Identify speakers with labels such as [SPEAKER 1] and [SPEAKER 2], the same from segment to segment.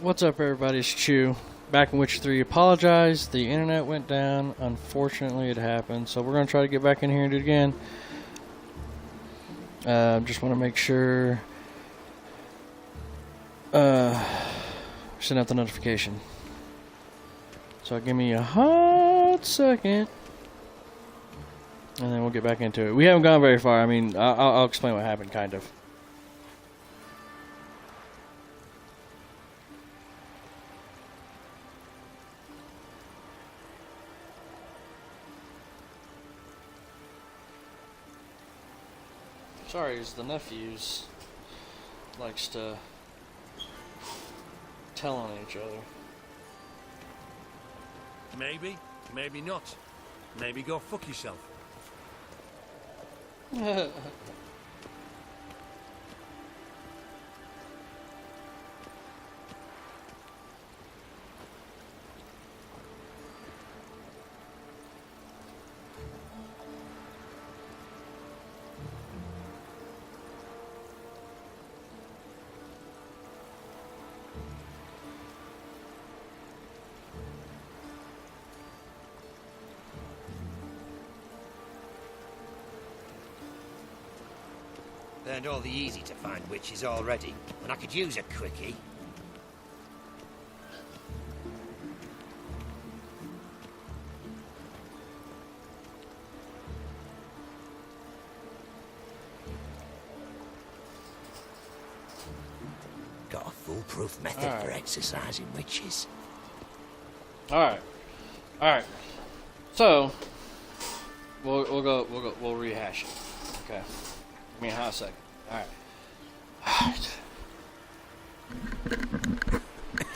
[SPEAKER 1] What's up, everybody? It's Chew. Back in Witcher 3. Apologize, the internet went down. Unfortunately, it happened. So we're going to try to get back in here and do it again. Just want to make sure. Send out the notification. So give me a hot second. And then we'll get back into it. We haven't gone very far. I mean, I'll explain what happened, kind of. Sorry, is the nephews likes to tell on each other.
[SPEAKER 2] Maybe, maybe not. Maybe go fuck yourself.
[SPEAKER 3] Learned all the easy to find witches already, and I could use a quickie. Got a foolproof method for exercising witches.
[SPEAKER 1] Alright. So we'll rehash it. Okay. Give me a hot second.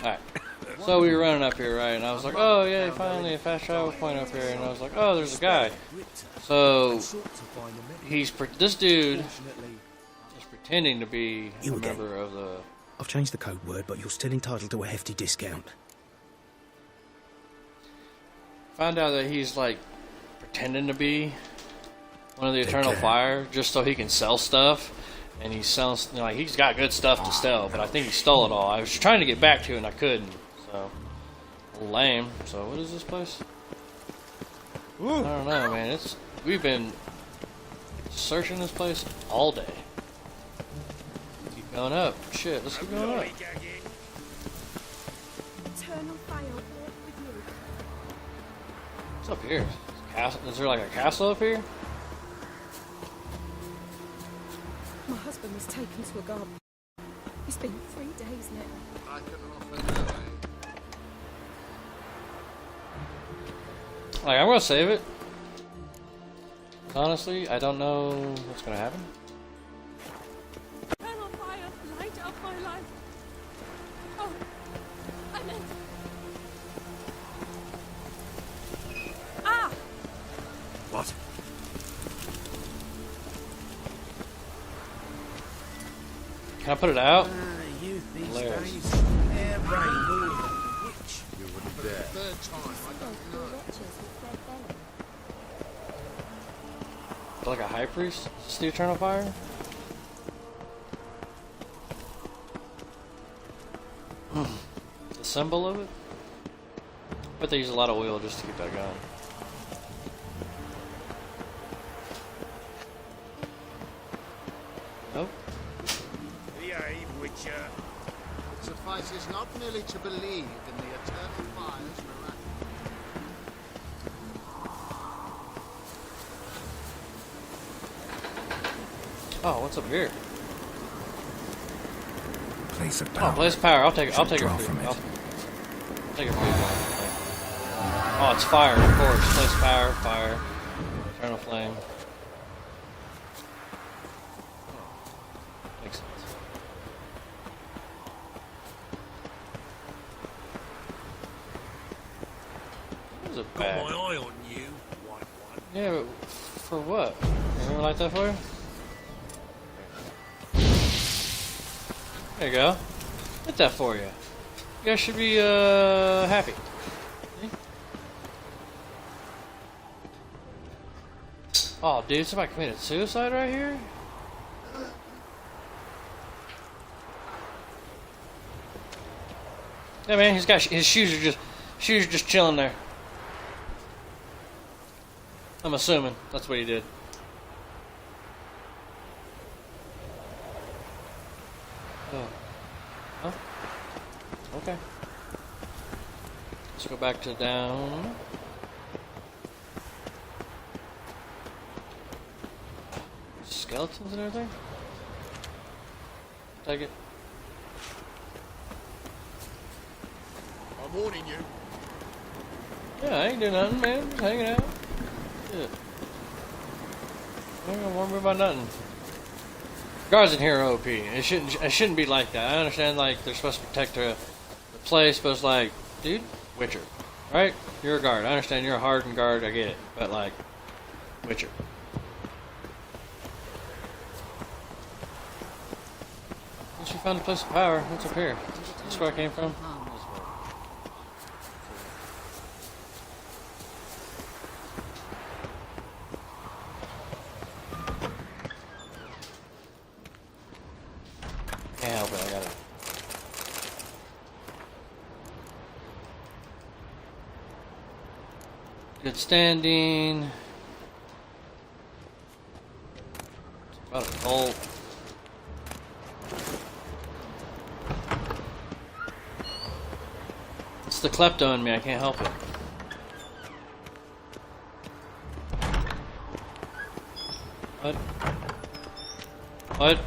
[SPEAKER 1] Alright. So we were running up here, right? And I was like, oh yeah, finally a fast travel point up here. And I was like, oh, there's a guy. So this dude is pretending to be a member of the...
[SPEAKER 4] I've changed the code word, but you're still entitled to a hefty discount.
[SPEAKER 1] Found out that he's like pretending to be one of the Eternal Fire, just so he can sell stuff, and he sells, you know, like he's got good stuff to sell, but I think he stole it all. I was trying to get back to it and I couldn't, so lame. So what is this place? I don't know, man. We've been searching this place all day. Keep going up. Shit, let's keep going up.
[SPEAKER 5] Eternal fire walk with you.
[SPEAKER 1] What's up here? Is there like a castle up here?
[SPEAKER 5] My husband was taken to a guard. It's been 3 days now.
[SPEAKER 6] I can offer no aid.
[SPEAKER 1] Like, I'm gonna save it. Honestly, I don't know what's gonna happen.
[SPEAKER 5] Eternal fire, light up my life. Oh, I meant... Ah!
[SPEAKER 2] What?
[SPEAKER 1] Can I put it out?
[SPEAKER 2] You these
[SPEAKER 1] Hilarious.
[SPEAKER 2] days. Airbrain witch.
[SPEAKER 6] You wouldn't dare. Third time, I don't know.
[SPEAKER 1] Like a high priest? Is this the Eternal Fire? The symbol of it? I bet they use a lot of oil just to keep that going. Nope.
[SPEAKER 2] Behave, Witcher.
[SPEAKER 6] It suffices not merely to believe in the eternal fire's miraculous.
[SPEAKER 1] Oh, what's up here?
[SPEAKER 4] Place of power.
[SPEAKER 1] Oh, place of power. I'll take it. I'll take it
[SPEAKER 4] Draw
[SPEAKER 1] for
[SPEAKER 4] from
[SPEAKER 1] you.
[SPEAKER 4] it.
[SPEAKER 1] I'll take it for you. Oh, it's fire, of course. Place of power, fire. Eternal flame. Makes sense. What is a
[SPEAKER 2] Got
[SPEAKER 1] bag?
[SPEAKER 2] my eye on you, white one.
[SPEAKER 1] Yeah, but for what? You want light that for you? There you go. Get that for you. You guys should be happy. Oh, dude, somebody committed suicide right here? Yeah, man, he's got his shoes are just chilling there. I'm assuming that's what he did. Oh. Oh. Okay. Let's go back to down. Skeletons and everything? Take it.
[SPEAKER 6] I'm warning you.
[SPEAKER 1] Yeah, I ain't doing nothing, man. Just hanging out. Yeah. I ain't gonna worry about nothing. Guards in here are OP. It shouldn't be like that. I understand, like, they're supposed to protect the place, but it's like, dude, Witcher, right? You're a guard. I understand you're a hardened guard. I get it, but like, Witcher. Once you found a place of power, what's up here? This is where I came from. Can't help it, I got it. Good standing. It's about a bolt. It's the klepto in me, I can't help it. What? What?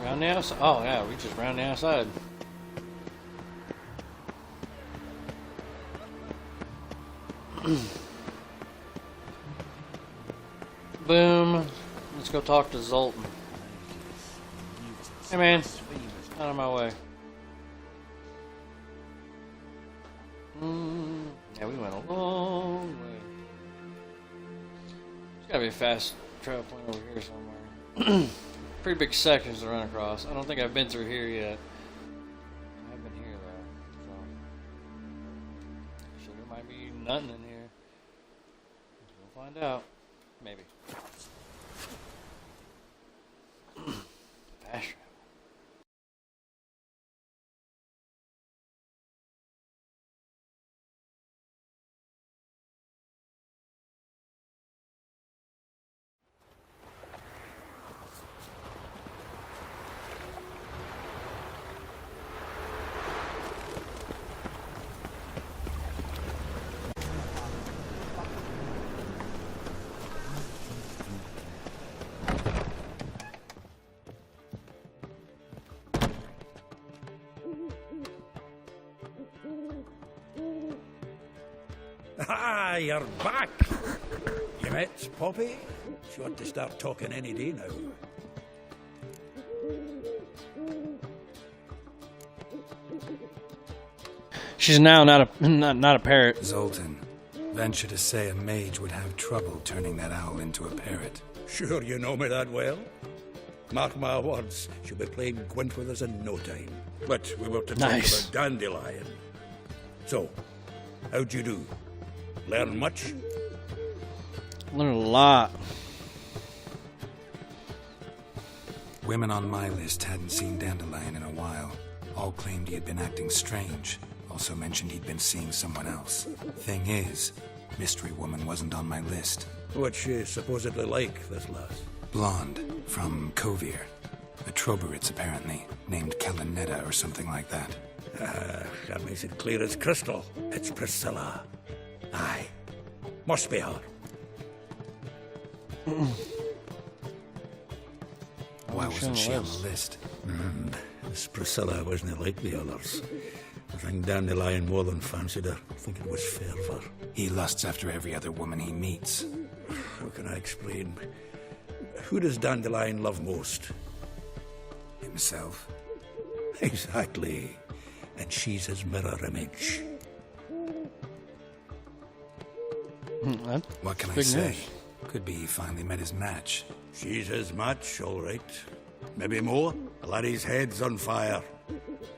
[SPEAKER 1] Around the outside? Oh yeah, we just round the outside. Boom. Let's go talk to Zoltan. Hey man, out of my way. Yeah, we went a long way. There's gotta be a fast travel point over here somewhere. Pretty big sections to run across. I don't think I've been through here yet. I have been here though, so there might be nothing in here. We'll find out. Maybe. Fast travel.
[SPEAKER 7] Ah, you're back! You met Poppy? She ought to start talking any day now.
[SPEAKER 1] She's now not a parrot.
[SPEAKER 8] Zoltan, venture to say a mage would have trouble turning that owl into a parrot.
[SPEAKER 7] Sure you know me that well? Mark my words, she'll be playing Gwent with us in no time. But we were to talk
[SPEAKER 1] Nice.
[SPEAKER 7] about Dandelion. So, how'd you do? Learn much?
[SPEAKER 1] Learned a lot.
[SPEAKER 8] Women on my list hadn't seen Dandelion in a while. All claimed he had been acting strange. Also mentioned he'd been seeing someone else. Thing is, Mystery Woman wasn't on my list.
[SPEAKER 7] What's she supposedly like, this lass?
[SPEAKER 8] Blonde, from Kovir. A Troberitz, apparently, named Kellanetta or something like that.
[SPEAKER 7] That makes it clear as crystal. It's Priscilla. Aye. Must be her.
[SPEAKER 8] Why wasn't she on the list?
[SPEAKER 7] This Priscilla wasn't like the others. I think Dandelion more than fancied her. I think it was fervour.
[SPEAKER 8] He lusts after every other woman he meets.
[SPEAKER 7] How can I explain? Who does Dandelion love most?
[SPEAKER 8] Himself.
[SPEAKER 7] Exactly. And she's his mirror image.
[SPEAKER 8] What can I
[SPEAKER 1] Big
[SPEAKER 8] say?
[SPEAKER 1] news.
[SPEAKER 8] Could be he finally met his match.
[SPEAKER 7] She's his match, all right. Maybe more. Laddie's head's on fire.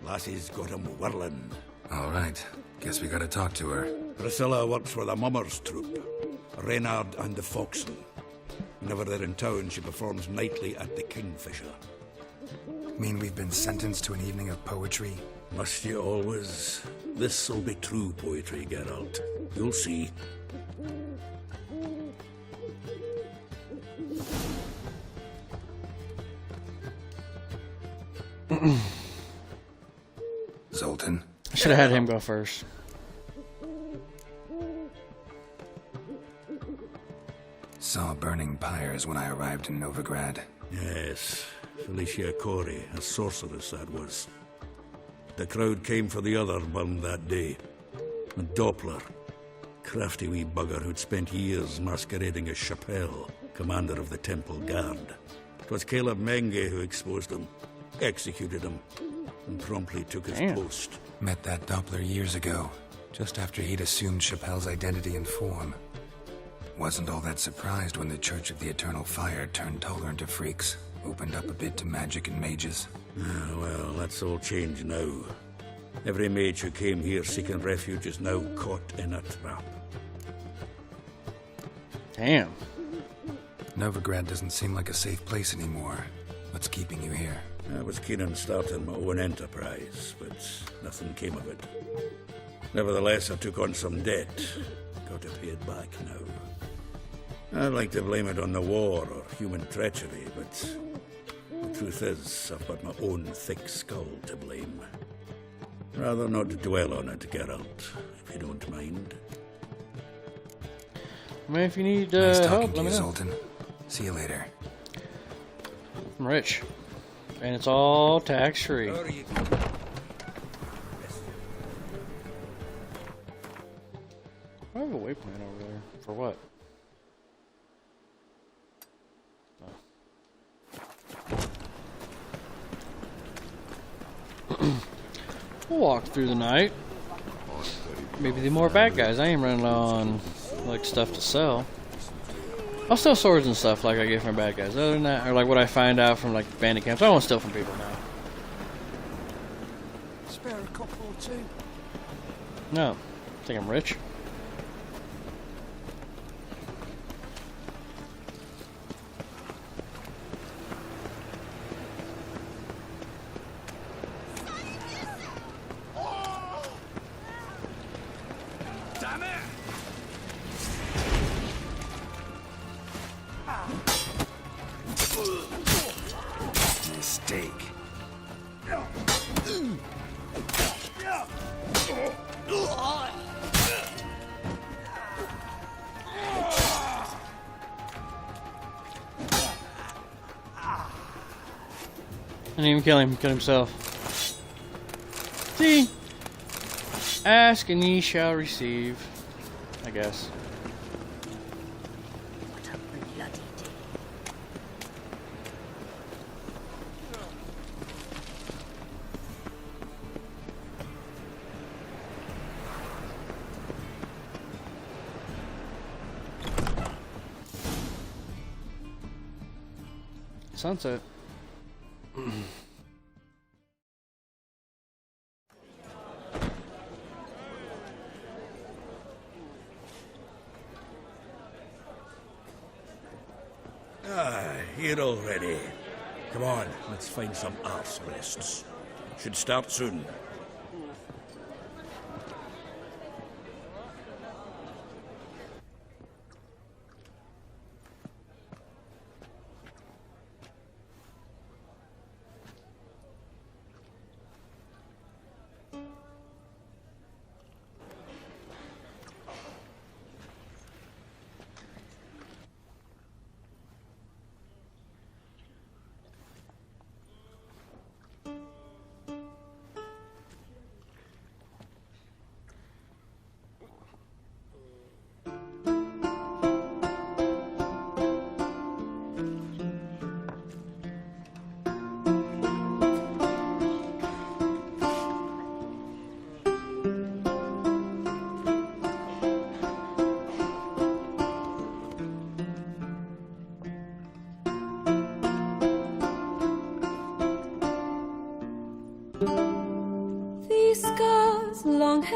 [SPEAKER 7] Lassie's got him whirling.
[SPEAKER 8] All right. Guess we gotta talk to her.
[SPEAKER 7] Priscilla works for the Mummers troupe, Reynard and the Foxen. Whenever they're in town, she performs nightly at the Kingfisher.
[SPEAKER 8] Mean we've been sentenced to an evening of poetry?
[SPEAKER 7] Must you always? This'll be true poetry, Geralt. You'll see.
[SPEAKER 8] Zoltan.
[SPEAKER 1] I should have had him go first.
[SPEAKER 8] Saw burning pyres when I arrived in Novigrad.
[SPEAKER 7] Yes, Felicia Corey, a sorceress that was. The crowd came for the other burned that day. And Doppler, crafty wee bugger who'd spent years masquerading as Chappelle, commander of the Temple Guard. 'Twas Caleb Menge who exposed him, executed him, and promptly took his
[SPEAKER 1] Damn.
[SPEAKER 7] post.
[SPEAKER 8] Met that Doppler years ago, just after he'd assumed Chappelle's identity and form. Wasn't all that surprised when the Church of the Eternal Fire turned Toller into freaks, opened up a bit to magic and mages.
[SPEAKER 7] Ah, well, that's all changed now. Every mage who came here seeking refuge is now caught in a trap.
[SPEAKER 1] Damn.
[SPEAKER 8] Novigrad doesn't seem like a safe place anymore. What's keeping you here?
[SPEAKER 7] I was keen on starting my own enterprise, but nothing came of it. Nevertheless, I took on some debt. Got to pay it back now. I'd like to blame it on the war or human treachery, but the truth is, I've got my own thick skull to blame. Rather not dwell on it, Geralt, if you don't mind.
[SPEAKER 1] I mean, if you need
[SPEAKER 8] Nice talking
[SPEAKER 1] help,
[SPEAKER 8] to
[SPEAKER 1] let
[SPEAKER 8] you,
[SPEAKER 1] me know.
[SPEAKER 8] Zoltan. See you later.
[SPEAKER 1] I'm rich. And it's all tax-free.
[SPEAKER 7] How are you?
[SPEAKER 1] I have a waypoint over there. For what? Oh. We'll walk through the night. Maybe the more bad guys. I ain't running on like stuff to sell. I'll sell swords and stuff like I get from bad guys. Other than that, or like what I find out from like bandit camps, I won't steal from people now.
[SPEAKER 6] Spare a couple or two.
[SPEAKER 1] No, think I'm rich.
[SPEAKER 2] Damn it!
[SPEAKER 8] Mistake.
[SPEAKER 1] I didn't even kill him, he killed himself. See? Ask and ye shall receive. I guess.
[SPEAKER 5] What a bloody day.
[SPEAKER 1] Sunset.
[SPEAKER 7] Here already. Come on, let's find some arse rests. Should start soon.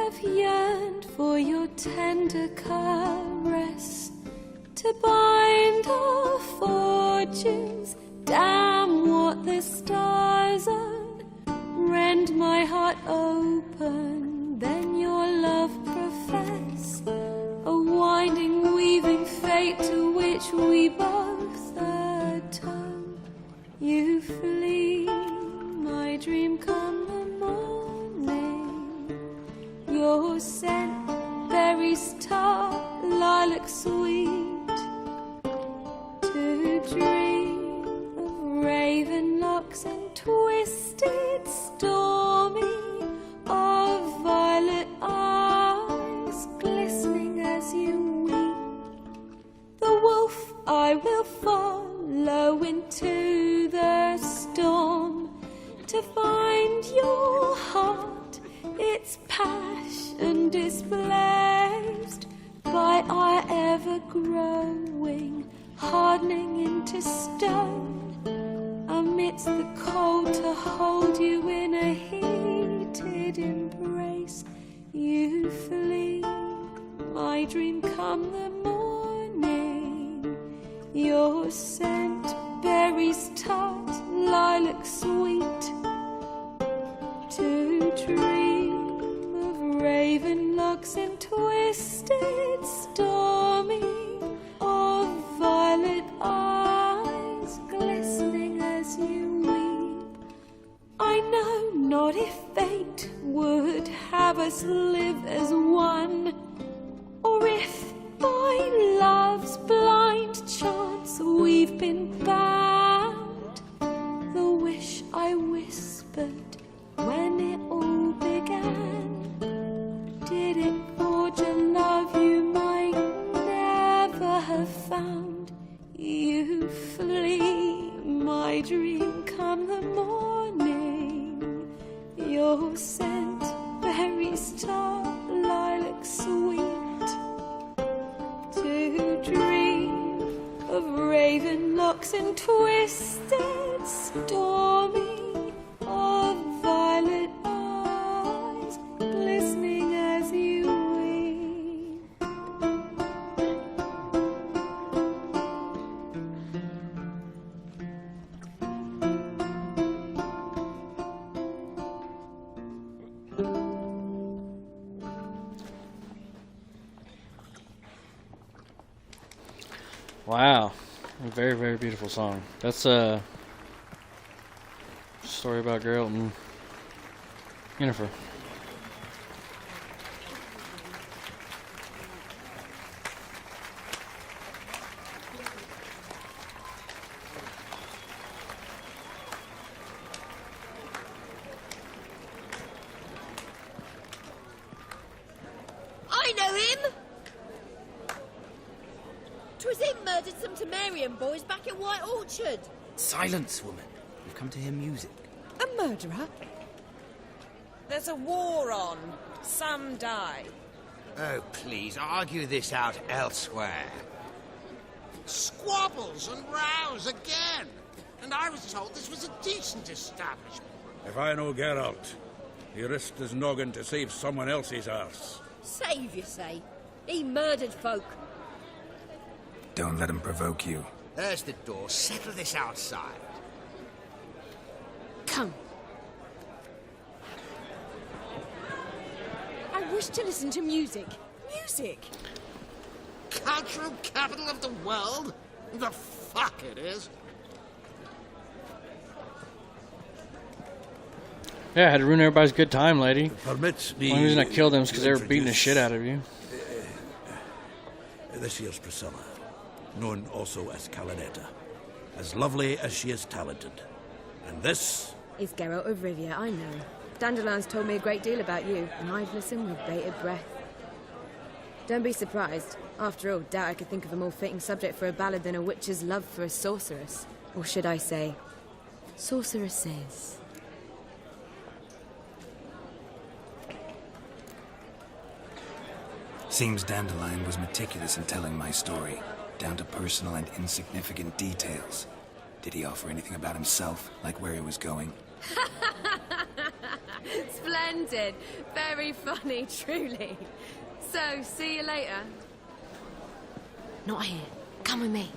[SPEAKER 5] have yearned for your tender caress, to bind our fortunes. Damn what the stars own. Rend my heart open, then your love profess. A winding, weaving fate to which we both atone. You flee, my dream come the morning. Your scent, berries tart, lilac sweet. To dream of raven locks and twisted, stormy, of violet eyes glistening as you weep. The wolf I will follow into the storm, to find your heart, its passion displaced by our ever-growing, hardening into stone. Amidst the cold, to hold you in a heated embrace. You flee, my dream come the morning. Your scent, berries tart, lilac sweet. To dream of raven locks and twisted, stormy, of violet eyes glistening as you weep. I know not if fate would have us live as one, or if by love's blind chance we've been bound. The wish I whispered when it all began, did it forge a love you might never have found? You flee, my dream come the morning. Your scent, berries tart, lilac sweet. To dream of raven locks and twisted, stormy, of violet eyes glistening as you weep.
[SPEAKER 1] Wow. A very, very beautiful song. That's a story about Geralt and Yennefer.
[SPEAKER 9] I know him! 'Twas him murdered some Temerian boys back at White Orchard.
[SPEAKER 4] Silence, woman. We've come to hear music.
[SPEAKER 5] A murderer?
[SPEAKER 10] There's a war on. Some die.
[SPEAKER 3] Oh, please, argue this out elsewhere.
[SPEAKER 6] Squabbles and rows again. And I was told this was a decent establishment.
[SPEAKER 7] If I know Geralt, he risked his noggin to save someone else's arse.
[SPEAKER 9] Save, you say? He murdered folk.
[SPEAKER 8] Don't let him provoke you.
[SPEAKER 3] There's the door. Settle this outside.
[SPEAKER 5] Come. I wish to listen to music.
[SPEAKER 10] Music.
[SPEAKER 6] Cultural capital of the world? The fuck it is.
[SPEAKER 1] Yeah, I had to ruin everybody's good time, lady.
[SPEAKER 7] Permits me.
[SPEAKER 1] The only reason I killed them is because
[SPEAKER 7] to
[SPEAKER 1] they were beating the
[SPEAKER 7] introduce
[SPEAKER 1] shit out of you.
[SPEAKER 7] This here's Priscilla, known also as Calinetta. As lovely as she is talented. And this...
[SPEAKER 11] It's Geralt of Rivia, I know. Dandelion's told me a great deal about you, and I've listened with bated breath. Don't be surprised. After all, doubt I could think of a more fitting subject for a ballad than a witch's love for a sorceress. Or should I say, sorceresses.
[SPEAKER 8] Seems Dandelion was meticulous in telling my story, down to personal and insignificant details. Did he offer anything about himself, like where he was going?
[SPEAKER 11] Splendid. Very funny, truly. So, see you later. Not here. Come with me.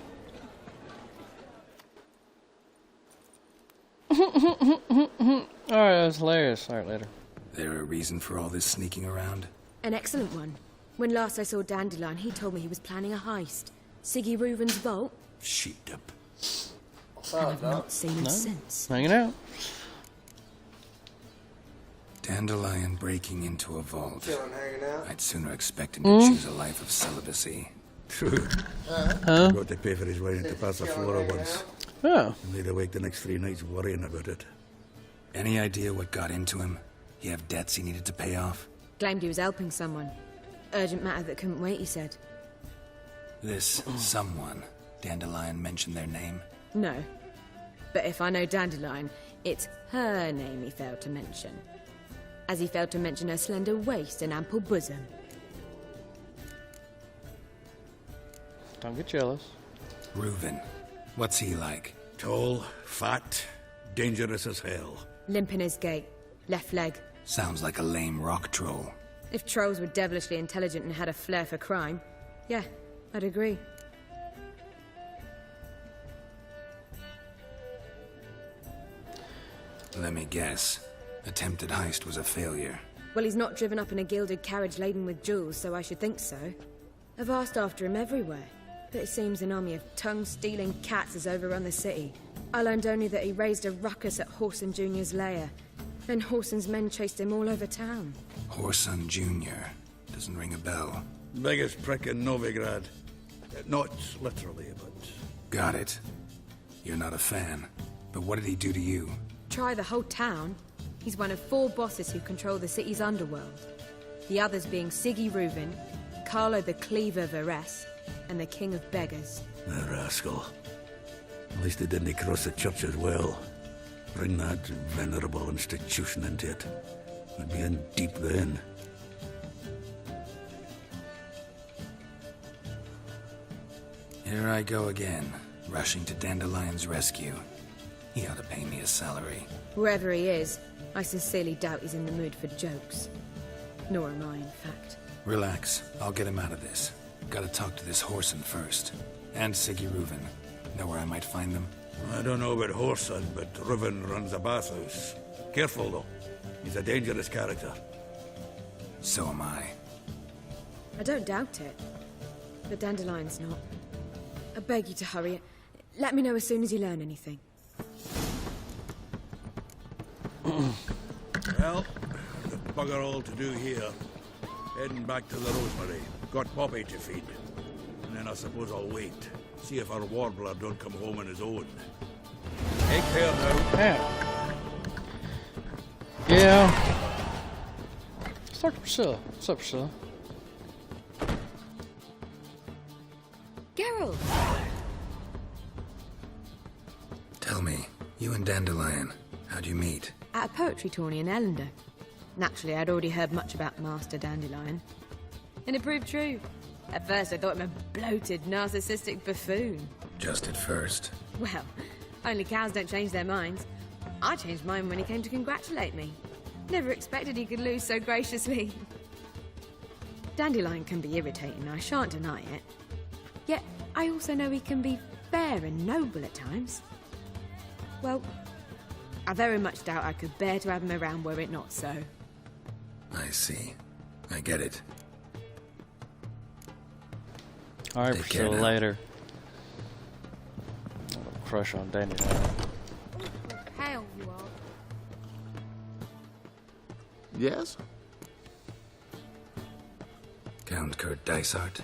[SPEAKER 1] Alright, that's hilarious. Alright, later.
[SPEAKER 8] There a reason for all this sneaking around?
[SPEAKER 11] An excellent one. When last I saw Dandelion, he told me he was planning a heist. Siggy Reuven's vault.
[SPEAKER 8] Sheeped up.
[SPEAKER 11] And I've not seen him since.
[SPEAKER 1] Hanging out.
[SPEAKER 8] Dandelion breaking into a vault.
[SPEAKER 12] Chilling, hanging out.
[SPEAKER 8] I'd sooner expect him to choose a life of celibacy.
[SPEAKER 7] True.
[SPEAKER 1] Huh?
[SPEAKER 7] Got to pay for his way into Passaflora once.
[SPEAKER 1] Oh.
[SPEAKER 7] And laid awake the next 3 nights worrying about it.
[SPEAKER 8] Any idea what got into him? He have debts he needed to pay off?
[SPEAKER 11] Claimed he was helping someone. Urgent matter that couldn't wait, he said.
[SPEAKER 8] This someone, Dandelion mentioned their name?
[SPEAKER 11] No. But if I know Dandelion, it's her name he failed to mention. As he failed to mention her slender waist and ample bosom.
[SPEAKER 1] Don't get jealous.
[SPEAKER 8] Reuven. What's he like?
[SPEAKER 7] Tall, fat, dangerous as hell.
[SPEAKER 11] Limp in his gait. Left leg.
[SPEAKER 8] Sounds like a lame rock troll.
[SPEAKER 11] If trolls were devilishly intelligent and had a flair for crime, yeah, I'd agree.
[SPEAKER 8] Let me guess. Attempted heist was a failure.
[SPEAKER 11] Well, he's not driven up in a gilded carriage laden with jewels, so I should think so. I've asked after him everywhere, but it seems an army of tongue-stealing cats has overrun the city. I learned only that he raised a ruckus at Whoreson Jr.'s lair. Then Whoreson's men chased him all over town.
[SPEAKER 8] Whoreson Jr. Doesn't ring a bell.
[SPEAKER 7] Biggest prick in Novigrad. Not literally, but...
[SPEAKER 8] Got it. You're not a fan. But what did he do to you?
[SPEAKER 11] Try the whole town. He's one of 4 bosses who control the city's underworld. The others being Siggy Reuven, Carlo the Cleaver Varese, and the King of Beggars.
[SPEAKER 7] The rascal. At least they didn't cross the church as well. Bring that venerable institution into it. We'd be in deep then.
[SPEAKER 8] Here I go again, rushing to Dandelion's rescue. He ought to pay me a salary.
[SPEAKER 11] Wherever he is, I sincerely doubt he's in the mood for jokes. Nor am I, in fact.
[SPEAKER 8] Relax. I'll get him out of this. Gotta talk to this Whoreson first. And Siggy Reuven. Know where I might find them?
[SPEAKER 7] I don't know about Whoreson, but Reuven runs a bathhouse. Careful, though. He's a dangerous character.
[SPEAKER 8] So am I.
[SPEAKER 11] I don't doubt it. But Dandelion's not. I beg you to hurry. Let me know as soon as you learn anything.
[SPEAKER 7] Well, the bugger all to do here. Heading back to the Rosemary. Got Poppy to feed. And then I suppose I'll wait. See if our warbler don't come home on his own. Take care now.
[SPEAKER 1] Yeah. Let's talk to Priscilla. What's up, Priscilla?
[SPEAKER 11] Geralt!
[SPEAKER 8] Tell me, you and Dandelion, how'd you meet?
[SPEAKER 11] At a poetry tourney in Ellender. Naturally, I'd already heard much about Master Dandelion. And it proved true. At first, I thought him a bloated, narcissistic buffoon.
[SPEAKER 8] Just at first.
[SPEAKER 11] Well, only cows don't change their minds. I changed mine when he came to congratulate me. Never expected he could lose so graciously. Dandelion can be irritating, I shan't deny it. Yet, I also know he can be fair and noble at times. Well, I very much doubt I could bear to have him around were it not so.
[SPEAKER 8] I see. I get it.
[SPEAKER 1] Alright,
[SPEAKER 8] Take care
[SPEAKER 1] Priscilla,
[SPEAKER 8] now.
[SPEAKER 1] later. I have a crush on Dandelion.
[SPEAKER 11] Hell you are.
[SPEAKER 6] Yes?
[SPEAKER 8] Count Kurt Dysart?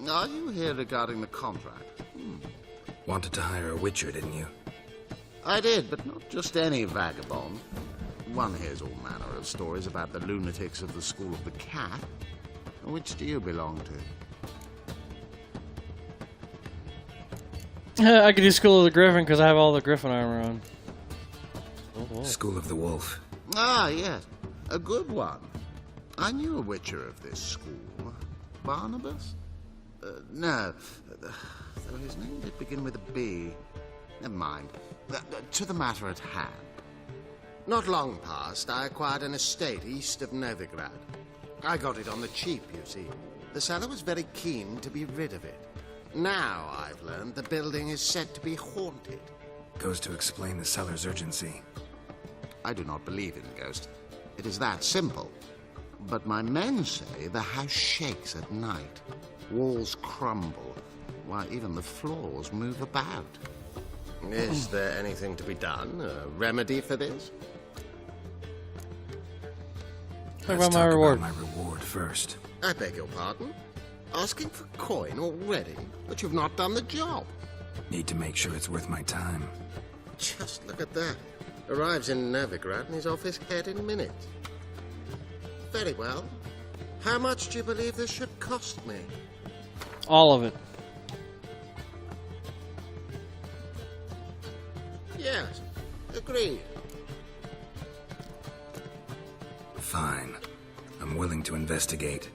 [SPEAKER 6] Are you here regarding the contract?
[SPEAKER 8] Wanted to hire a witcher, didn't you?
[SPEAKER 6] I did, but not just any vagabond. One hears all manner of stories about the lunatics of the School of the Cat. Which do you belong to?
[SPEAKER 1] I could do School of the Griffin because I have all the Griffin armor on. Oh.
[SPEAKER 8] School of the Wolf.
[SPEAKER 6] Ah, yes. A good one. I knew a witcher of this school. Barnabas? No. Though his name did begin with a B. Never mind. To the matter at hand. Not long past, I acquired an estate east of Novigrad. I got it on the cheap, you see. The seller was very keen to be rid of it. Now, I've learned, the building is said to be haunted.
[SPEAKER 8] Goes to explain the seller's urgency.
[SPEAKER 6] I do not believe in ghosts. It is that simple. But my men say the house shakes at night. Walls crumble. Why, even the floors move about. Is there anything to be done? A remedy for this?
[SPEAKER 1] Talk about my reward.
[SPEAKER 8] My reward first.
[SPEAKER 6] I beg your pardon? Asking for coin already? But you've not done the job.
[SPEAKER 8] Need to make sure it's worth my time.
[SPEAKER 6] Just look at that. Arrives in Novigrad and he's off his head in minutes. Very well. How much do you believe this should cost me?
[SPEAKER 1] All of it.
[SPEAKER 6] Yes, agreed.
[SPEAKER 8] Fine. I'm willing to investigate.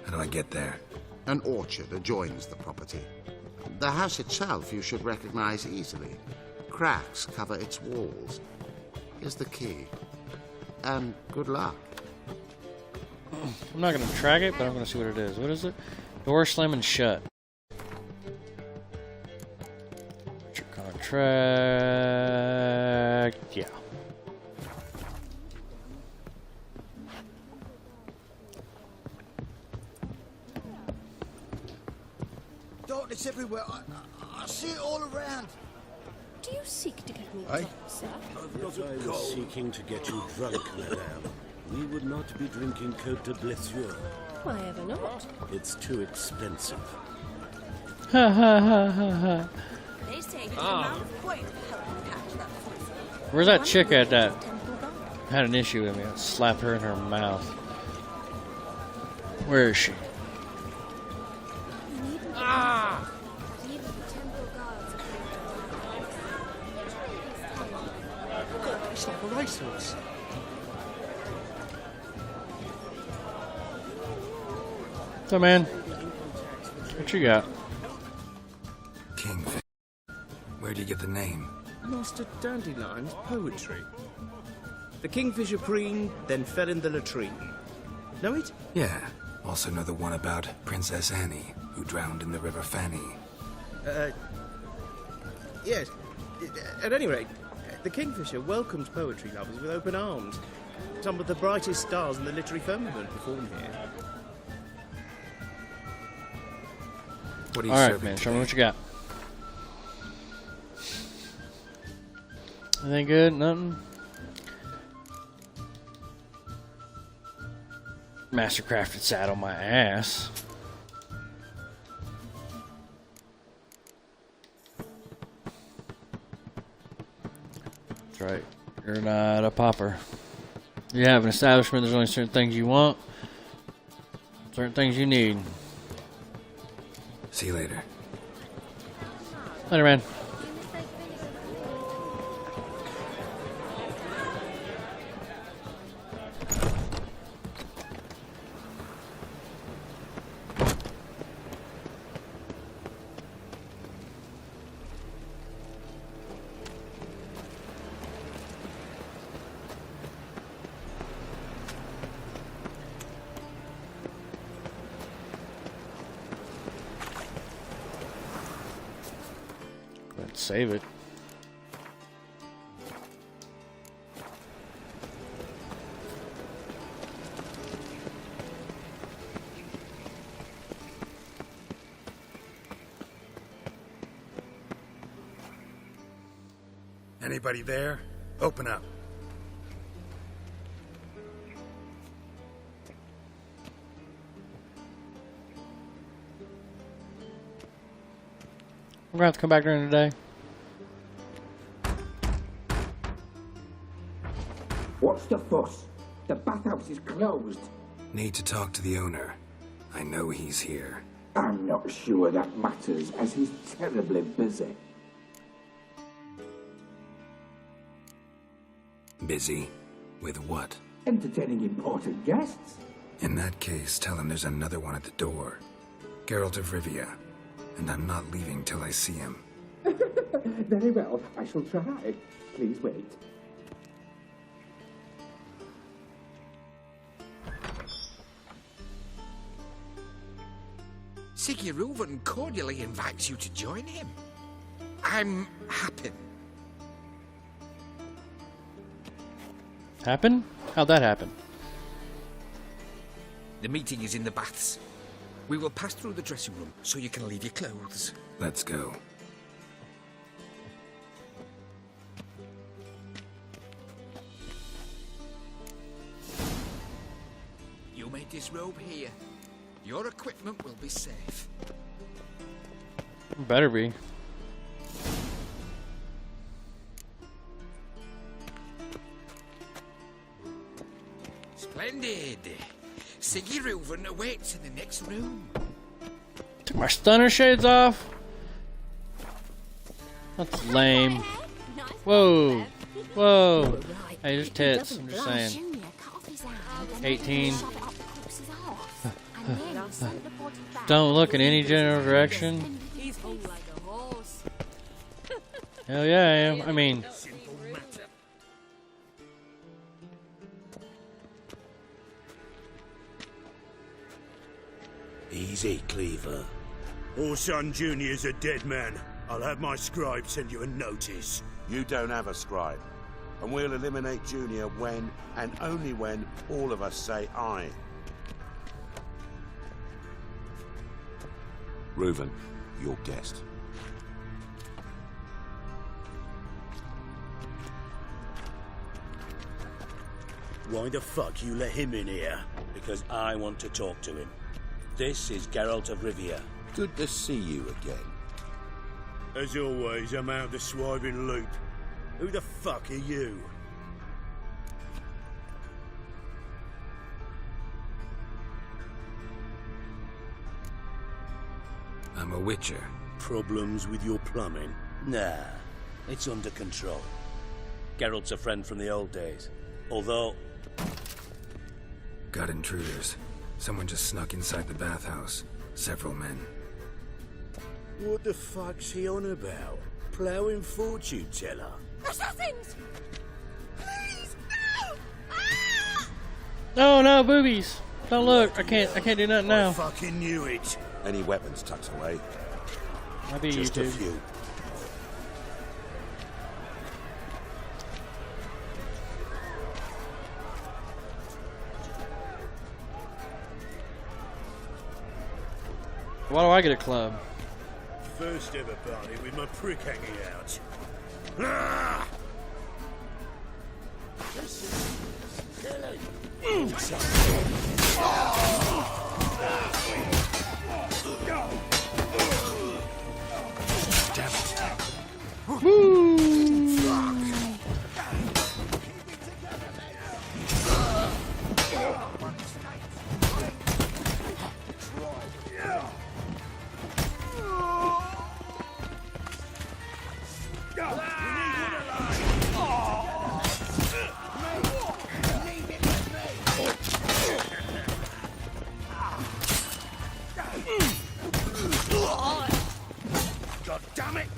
[SPEAKER 8] How do I get there?
[SPEAKER 6] An orchard adjoins the property. The house itself you should recognize easily. Cracks cover its walls. Here's the key. And good luck.
[SPEAKER 1] I'm not going to track it, but I'm going to see what it is. What is it? Door slamming shut. What's your contract? Yeah.
[SPEAKER 12] Darkness everywhere. I see it all around.
[SPEAKER 9] Do you seek to get me
[SPEAKER 12] Aye.
[SPEAKER 9] drunk, sir?
[SPEAKER 12] I've got
[SPEAKER 13] If I
[SPEAKER 12] a
[SPEAKER 13] was
[SPEAKER 12] cold.
[SPEAKER 13] seeking to get you drunk, madame, we would not be drinking Côte de Blessure.
[SPEAKER 9] Why ever not?
[SPEAKER 13] It's too expensive.
[SPEAKER 1] Ha ha ha ha ha.
[SPEAKER 10] They say that
[SPEAKER 1] Ah.
[SPEAKER 10] the amount of coin will help you catch that poison.
[SPEAKER 1] Where's that chick at that had an issue with me? I slapped her in her mouth. Where is she?
[SPEAKER 9] Ah!
[SPEAKER 12] It's like a racehorse.
[SPEAKER 1] So, man, what you got?
[SPEAKER 8] Kingfish. Where do you get the name?
[SPEAKER 4] Master Dandelion's poetry. The kingfisher preened, then fell in the latrine. Know it?
[SPEAKER 8] Yeah. Also know the one about Princess Annie, who drowned in the River Fanny.
[SPEAKER 4] Yes. At any rate, the kingfisher welcomes poetry lovers with open arms. Some of the brightest stars in the literary firmament perform here.
[SPEAKER 8] What are you
[SPEAKER 1] Alright,
[SPEAKER 8] serving
[SPEAKER 1] man, show me
[SPEAKER 8] today?
[SPEAKER 1] what you got. Anything good? Nothing? Mastercrafted saddle my ass. That's right. You're not a pauper. You have an establishment, there's only certain things you want, certain things you need.
[SPEAKER 8] See you later.
[SPEAKER 1] Later, man. Let's save it.
[SPEAKER 8] Anybody there? Open up.
[SPEAKER 1] We're gonna have to come back during the day.
[SPEAKER 14] What's the fuss? The bathhouse is closed.
[SPEAKER 8] Need to talk to the owner. I know he's here.
[SPEAKER 14] I'm not sure that matters, as he's terribly busy.
[SPEAKER 8] Busy? With what?
[SPEAKER 14] Entertaining important guests.
[SPEAKER 8] In that case, tell him there's another one at the door. Geralt of Rivia. And I'm not leaving till I see him.
[SPEAKER 14] Very well, I shall try. Please wait.
[SPEAKER 15] Siggy Reuven cordially invites you to join him. I'm happy.
[SPEAKER 1] Happen? How'd that happen?
[SPEAKER 15] The meeting is in the baths. We will pass through the dressing room so you can leave your clothes.
[SPEAKER 8] Let's go.
[SPEAKER 15] You may disrobe here. Your equipment will be safe.
[SPEAKER 1] Better be.
[SPEAKER 15] Splendid. Siggy Reuven awaits in the next room.
[SPEAKER 1] Took my stunner shades off? That's lame. Whoa. Whoa. Hey, there's tits. I'm just saying. 18. Don't look in any general direction. Hell yeah, I am. I mean...
[SPEAKER 13] Easy, Cleaver.
[SPEAKER 7] Orson Jr.'s a dead man. I'll have my scribe send you a notice.
[SPEAKER 16] You don't have a scribe. And we'll eliminate Junior when, and only when, all of us say aye. Reuven, your guest.
[SPEAKER 13] Why the fuck you let him in here? Because I want to talk to him. This is Geralt of Rivia.
[SPEAKER 16] Good to see you again.
[SPEAKER 7] As always, I'm out the swiving loop. Who the fuck are you?
[SPEAKER 8] I'm a witcher.
[SPEAKER 13] Problems with your plumbing? Nah, it's under control. Geralt's a friend from the old days. Although...
[SPEAKER 8] Got intruders. Someone just snuck inside the bathhouse. Several men.
[SPEAKER 13] What the fuck's he on about? Ploughing fortune teller?
[SPEAKER 9] Assassins! Please, no!
[SPEAKER 1] No, no, boobies. Don't look. I can't do nothing now.
[SPEAKER 7] I fucking knew it.
[SPEAKER 16] Any weapons tucked away?
[SPEAKER 1] Might be
[SPEAKER 13] Just
[SPEAKER 1] you
[SPEAKER 13] a
[SPEAKER 1] two.
[SPEAKER 13] few.
[SPEAKER 1] Why do I get a club?
[SPEAKER 7] First ever party with my prick hanging out. Ah!
[SPEAKER 8] Damn it.
[SPEAKER 1] Woo!
[SPEAKER 7] God damn it!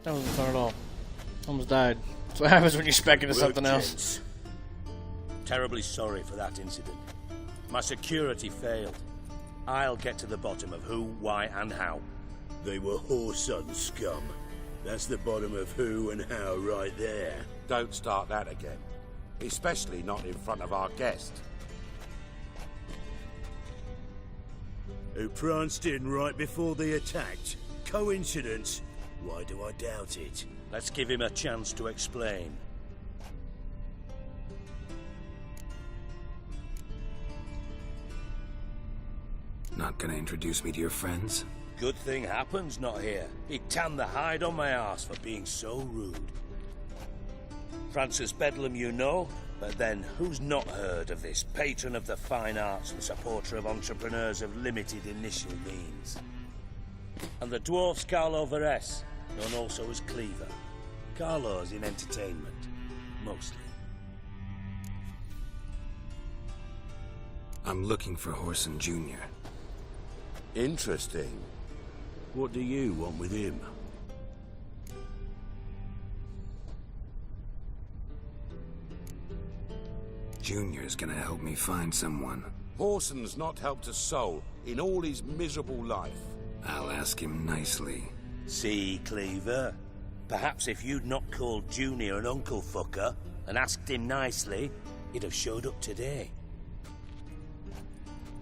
[SPEAKER 1] That wasn't fun at all. Almost died. That's what happens when you spec into something else.
[SPEAKER 13] Terribly sorry for that incident. My security failed. I'll get to the bottom of who, why, and how.
[SPEAKER 7] They were whoreson scum. That's the bottom of who and how right there.
[SPEAKER 16] Don't start that again. Especially not in front of our guest.
[SPEAKER 7] Who pranced in right before they attacked. Coincidence? Why do I doubt it?
[SPEAKER 13] Let's give him a chance to explain.
[SPEAKER 8] Not gonna introduce me to your friends?
[SPEAKER 13] Good thing Happen's not here. He'd tan the hide on my arse for being so rude. Francis Bedlam you know, but then who's not heard of this patron of the fine arts and supporter of entrepreneurs of limited initial means? And the dwarf's Carlo Veres, known also as Cleaver. Carlo's in entertainment, mostly.
[SPEAKER 8] I'm looking for Whoreson Jr.
[SPEAKER 16] Interesting.
[SPEAKER 13] What do you want with him?
[SPEAKER 8] Junior's gonna help me find someone.
[SPEAKER 16] Horson's not helped a soul in all his miserable life.
[SPEAKER 8] I'll ask him nicely.
[SPEAKER 13] See, Cleaver? Perhaps if you'd not called Junior an uncle fucker and asked him nicely, he'd have showed up today.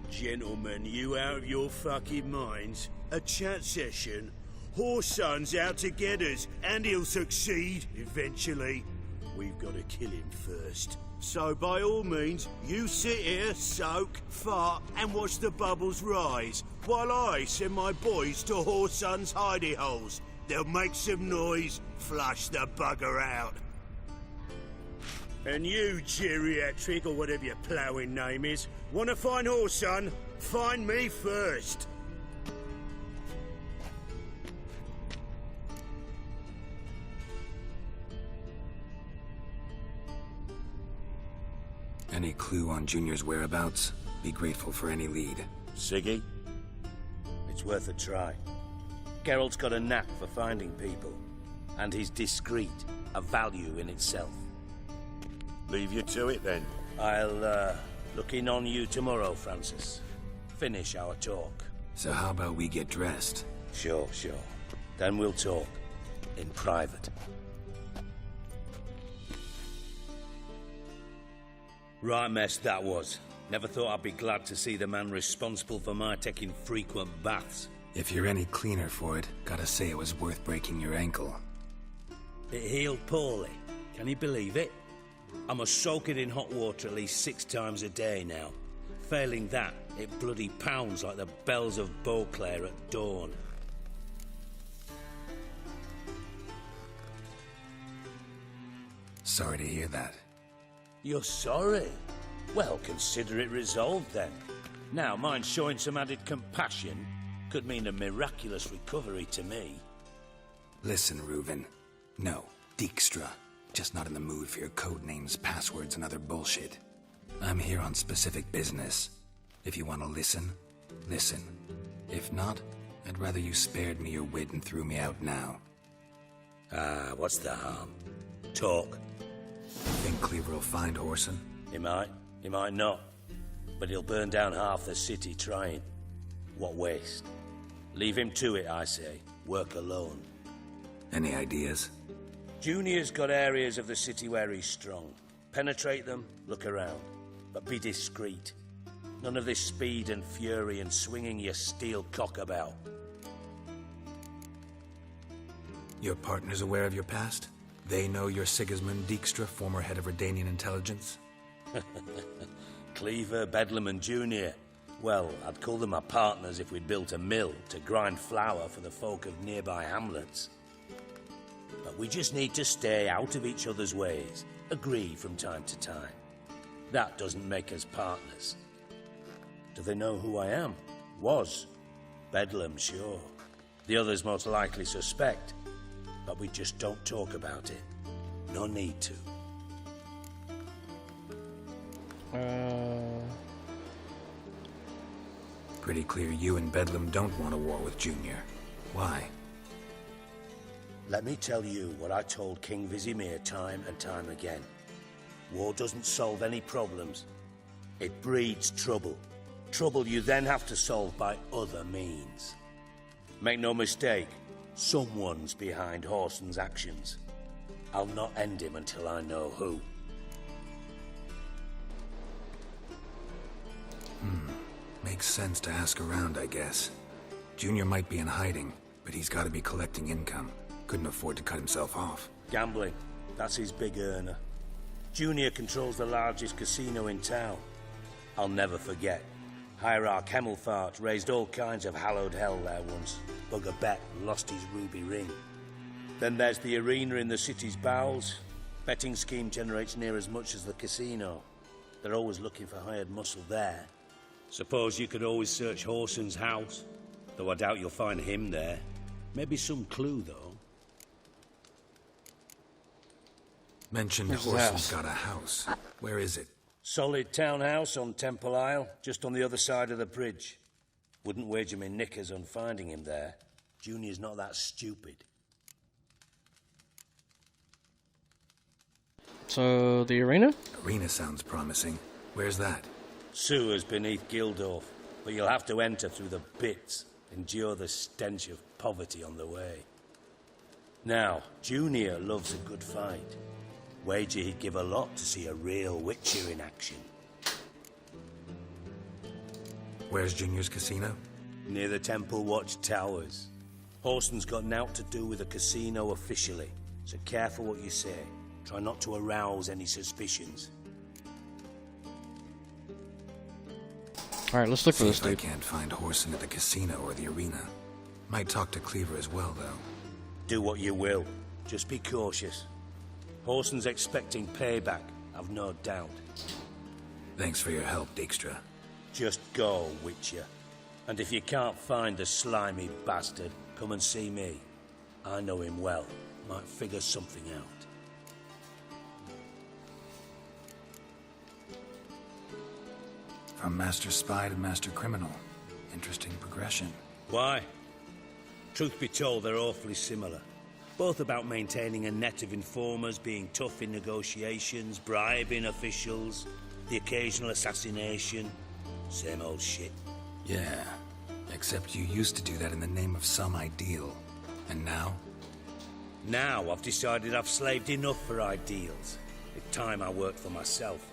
[SPEAKER 17] Gentlemen, you out of your fucking minds? A chat session? Horson's out to get us, and he'll succeed eventually. We've got to kill him first. So by all means, you sit here, soak, fart, and watch the bubbles rise, while I send my boys to Horson's hidey holes. They'll make some noise, flush the bugger out. And you, geriatric, or whatever your ploughing name is, want to find Horson? Find me first.
[SPEAKER 8] Any clue on Junior's whereabouts? Be grateful for any lead.
[SPEAKER 13] Siggy? It's worth a try. Geralt's got a knack for finding people, and he's discreet, a value in itself.
[SPEAKER 16] Leave you to it, then.
[SPEAKER 13] I'll, look in on you tomorrow, Francis. Finish our talk.
[SPEAKER 8] So how about we get dressed?
[SPEAKER 13] Sure. Then we'll talk. In private. Right mess that was. Never thought I'd be glad to see the man responsible for my taking frequent baths.
[SPEAKER 8] If you're any cleaner for it, gotta say it was worth breaking your ankle.
[SPEAKER 13] It healed poorly. Can you believe it? I must soak it in hot water at least 6 times a day now. Failing that, it bloody pounds like the bells of Beauclair at dawn.
[SPEAKER 8] Sorry to hear that.
[SPEAKER 13] You're sorry? Well, consider it resolved then. Now, mind showing some added compassion could mean a miraculous recovery to me.
[SPEAKER 8] Listen, Reuven. No, Dijkstra. Just not in the mood for your code names, passwords, and other bullshit. I'm here on specific business. If you want to listen, listen. If not, I'd rather you spared me your wit and threw me out now.
[SPEAKER 13] What's the harm? Talk.
[SPEAKER 8] Think Cleaver will find Horson?
[SPEAKER 13] He might not. But he'll burn down half the city trying. What waste. Leave him to it, I say. Work alone.
[SPEAKER 8] Any ideas?
[SPEAKER 13] Junior's got areas of the city where he's strong. Penetrate them, look around. But be discreet. None of this speed and fury and swinging your steel cock about.
[SPEAKER 8] Your partner's aware of your past? They know you're Sigismund Dijkstra, former head of Redanian intelligence?
[SPEAKER 13] Cleaver, Bedlam and Junior. Well, I'd call them my partners if we'd built a mill to grind flour for the folk of nearby hamlets. But we just need to stay out of each other's ways, agree from time to time. That doesn't make us partners. Do they know who I am? Was. Bedlam, sure. The others most likely suspect. But we just don't talk about it. No need to.
[SPEAKER 8] Pretty clear you and Bedlam don't want a war with Junior. Why?
[SPEAKER 13] Let me tell you what I told King Vizimir time and time again. War doesn't solve any problems. It breeds trouble. Trouble you then have to solve by other means. Make no mistake, someone's behind Horson's actions. I'll not end him until I know who.
[SPEAKER 8] Makes sense to ask around, I guess. Junior might be in hiding, but he's got to be collecting income. Couldn't afford to cut himself off.
[SPEAKER 13] Gambling. That's his big earner. Junior controls the largest casino in town. I'll never forget. Hierarch Hemmelfart raised all kinds of hallowed hell there once. Bugger bet lost his ruby ring. Then there's the arena in the city's bowels. Betting scheme generates near as much as the casino. They're always looking for hired muscle there. Suppose you could always search Horson's house. Though I doubt you'll find him there. Maybe some clue, though.
[SPEAKER 8] Mentioned Horson's got a house. Where is it?
[SPEAKER 13] Solid townhouse on Temple Isle, just on the other side of the bridge. Wouldn't wager me knickers on finding him there. Junior's not that stupid.
[SPEAKER 1] So, the arena?
[SPEAKER 8] Arena sounds promising. Where's that?
[SPEAKER 13] Sewers beneath Gildorf, but you'll have to enter through the bits, endure the stench of poverty on the way. Now, Junior loves a good fight. Wager he'd give a lot to see a real Witcher in action.
[SPEAKER 8] Where's Junior's casino?
[SPEAKER 13] Near the Temple Watch Towers. Horston's got naught to do with the casino officially, so careful what you say. Try not to arouse any suspicions.
[SPEAKER 1] Alright, let's look for this
[SPEAKER 8] See if
[SPEAKER 1] dude.
[SPEAKER 8] I can't find Horson at the casino or the arena. Might talk to Cleaver as well, though.
[SPEAKER 13] Do what you will. Just be cautious. Horston's expecting payback, I've no doubt.
[SPEAKER 8] Thanks for your help, Dijkstra.
[SPEAKER 13] Just go, Witcher. And if you can't find the slimy bastard, come and see me. I know him well. Might figure something out.
[SPEAKER 8] From Master Spy to Master Criminal. Interesting progression.
[SPEAKER 13] Why? Truth be told, they're awfully similar. Both about maintaining a net of informers, being tough in negotiations, bribing officials, the occasional assassination. Same old shit.
[SPEAKER 8] Yeah, except you used to do that in the name of some ideal. And now?
[SPEAKER 13] Now I've decided I've slaved enough for ideals. It's time I worked for myself.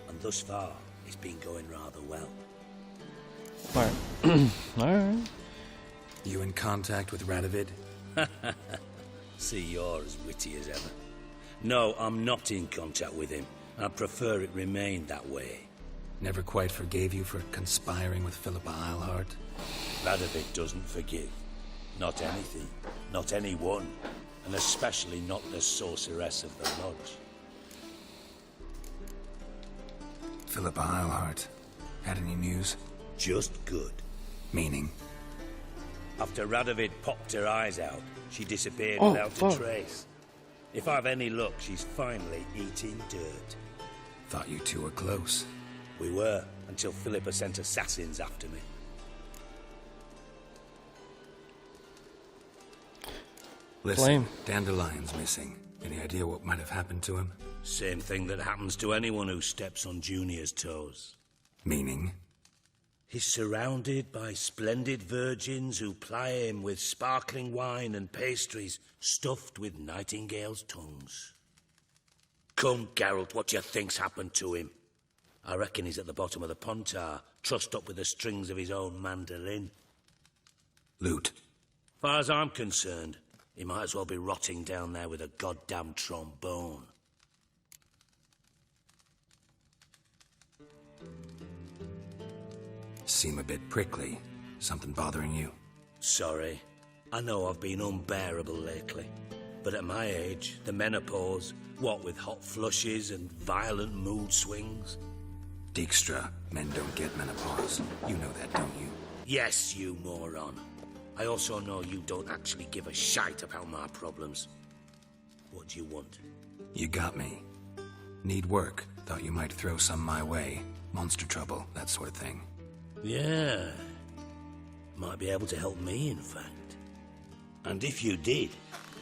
[SPEAKER 13] And thus far, it's been going rather well.
[SPEAKER 1] Alright. Alright.
[SPEAKER 8] You in contact with Radovid?
[SPEAKER 13] See, you're as witty as ever. No, I'm not in contact with him. I prefer it remained that way.
[SPEAKER 8] Never quite forgave you for conspiring with Philippa Eilhart?
[SPEAKER 13] Radovid doesn't forgive. Not anything. Not anyone. And especially not the sorceress of the lodge.
[SPEAKER 8] Philippa Eilhart. Had any news?
[SPEAKER 13] Just good.
[SPEAKER 8] Meaning?
[SPEAKER 13] After Radovid popped her eyes out, she disappeared
[SPEAKER 1] Oh,
[SPEAKER 13] without
[SPEAKER 1] fuck.
[SPEAKER 13] a trace. If I've any luck, she's finally eating dirt.
[SPEAKER 8] Thought you two were close.
[SPEAKER 13] We were, until Philippa sent assassins after me.
[SPEAKER 8] Listen,
[SPEAKER 1] Flame.
[SPEAKER 8] Dandelion's missing. Any idea what might have happened to him?
[SPEAKER 13] Same thing that happens to anyone who steps on Junior's toes.
[SPEAKER 8] Meaning?
[SPEAKER 13] He's surrounded by splendid virgins who ply him with sparkling wine and pastries stuffed with nightingales' tongues. Come, Geralt, what do you think's happened to him? I reckon he's at the bottom of the Pontar, trussed up with the strings of his own mandolin.
[SPEAKER 8] Loot.
[SPEAKER 13] Far as I'm concerned, he might as well be rotting down there with a goddamn trombone.
[SPEAKER 8] Seem a bit prickly. Something bothering you?
[SPEAKER 13] Sorry. I know I've been unbearable lately. But at my age, the menopause, what with hot flushes and violent mood swings?
[SPEAKER 8] Dijkstra, men don't get menopause. You know that, don't you?
[SPEAKER 13] Yes, you moron. I also know you don't actually give a shite about my problems. What do you want?
[SPEAKER 8] You got me. Need work. Thought you might throw some my way. Monster trouble, that sort of thing.
[SPEAKER 13] Yeah. Might be able to help me, in fact. And if you did,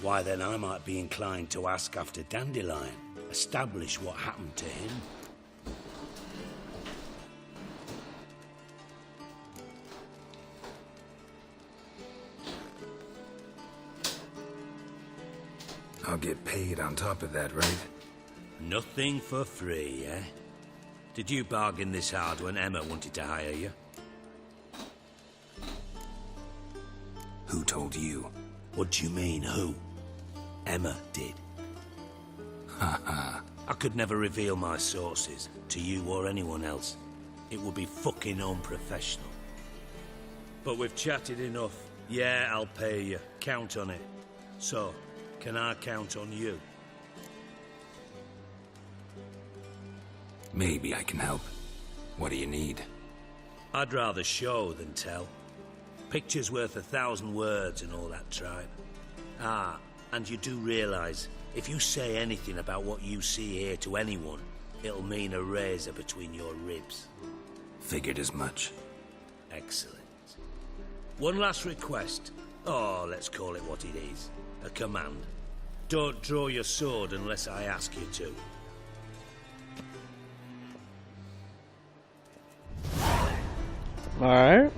[SPEAKER 13] why then I might be inclined to ask after Dandelion. Establish what happened to him.
[SPEAKER 8] I'll get paid on top of that, right?
[SPEAKER 13] Nothing for free, eh? Did you bargain this hard when Emma wanted to hire you?
[SPEAKER 8] Who told you?
[SPEAKER 13] What do you mean, who? Emma did.
[SPEAKER 8] Ha ha.
[SPEAKER 13] I could never reveal my sources to you or anyone else. It would be fucking unprofessional. But we've chatted enough. Yeah, I'll pay you. Count on it. So, can I count on you?
[SPEAKER 8] Maybe I can help. What do you need?
[SPEAKER 13] I'd rather show than tell. Picture's worth 1,000 words and all that tribe. Ah, and you do realize, if you say anything about what you see here to anyone, it'll mean a razor between your ribs.
[SPEAKER 8] Figured as much.
[SPEAKER 13] Excellent. One last request. Oh, let's call it what it is. A command. Don't draw your sword unless I ask you to.
[SPEAKER 1] Alright.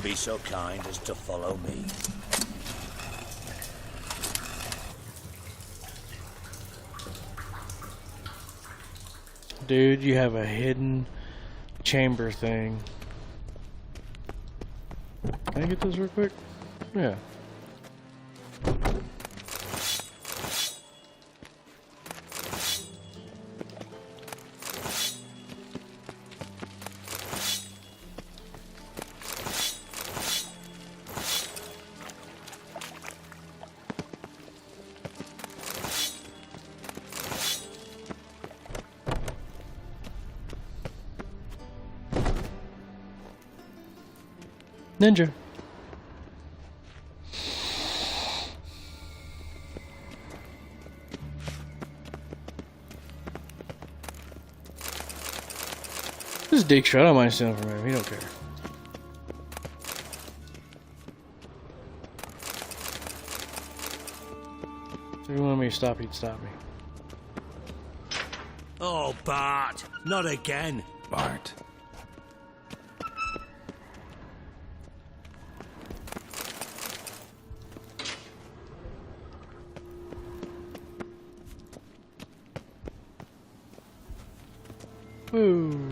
[SPEAKER 13] Be so kind as to follow me.
[SPEAKER 1] Dude, you have a hidden chamber thing. Can I get this real quick? Yeah. Ninja. This is Dick Shot. I don't mind stealing from him. He don't care. If he wanted me to stop, he'd stop me.
[SPEAKER 2] Oh, Bart. Not again.
[SPEAKER 8] Bart.
[SPEAKER 1] Ooh.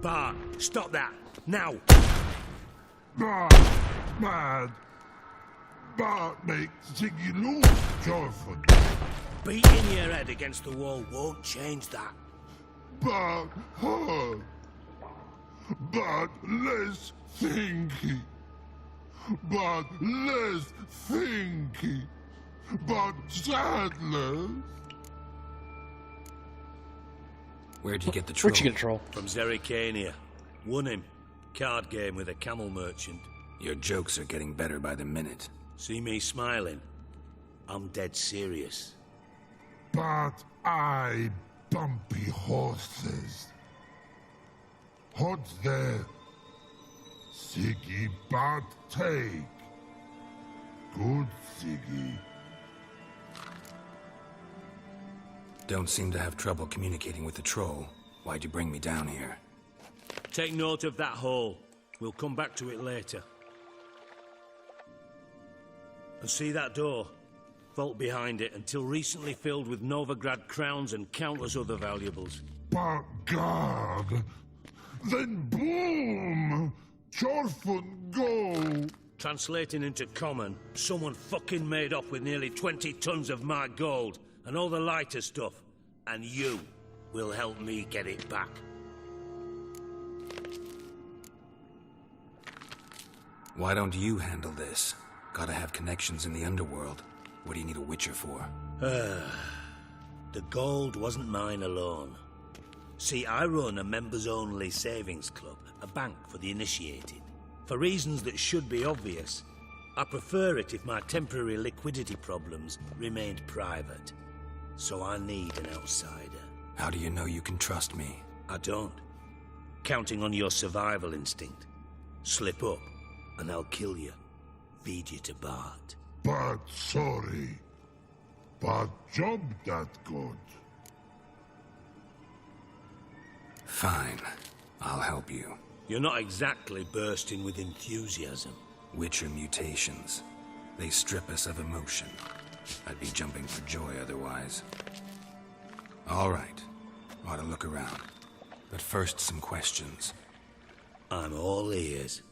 [SPEAKER 2] Bart, stop that. Now.
[SPEAKER 17] Bart, mad. Bart makes Ziggy lose, Jorford.
[SPEAKER 2] Beating your head against the wall won't change that.
[SPEAKER 17] Bart hard. Bart less thinky. Bart less thinky. Bart sadless.
[SPEAKER 8] Where'd you get the troll?
[SPEAKER 1] Where'd you get the troll?
[SPEAKER 2] From Zerrikania. Won him. Card game with a camel merchant.
[SPEAKER 8] Your jokes are getting better by the minute.
[SPEAKER 2] See me smiling? I'm dead serious.
[SPEAKER 17] But I bumpy horses. What's there? Siggy Bart take. Good Siggy.
[SPEAKER 8] Don't seem to have trouble communicating with the troll. Why'd you bring me down here?
[SPEAKER 2] Take note of that hole. We'll come back to it later. And see that door? Vault behind it, until recently filled with Novigrad crowns and countless other valuables.
[SPEAKER 17] But God! Then boom! Chorfun go!
[SPEAKER 2] Translating into common, someone fucking made off with nearly 20 tons of my gold and all the lighter stuff, and you will help me get it back.
[SPEAKER 8] Why don't you handle this? Gotta have connections in the underworld. What do you need a witcher for?
[SPEAKER 2] The gold wasn't mine alone. See, I run a members-only savings club, a bank for the initiated. For reasons that should be obvious, I prefer it if my temporary liquidity problems remained private. So I need an outsider.
[SPEAKER 8] How do you know you can trust me?
[SPEAKER 2] I don't. Counting on your survival instinct. Slip up, and I'll kill you. Feed you to Bart.
[SPEAKER 17] But sorry. But job that good.
[SPEAKER 8] Fine. I'll help you.
[SPEAKER 2] You're not exactly bursting with enthusiasm.
[SPEAKER 8] Witcher mutations. They strip us of emotion. I'd be jumping for joy otherwise. All right. Ought to look around. But first, some questions.
[SPEAKER 2] I'm all ears.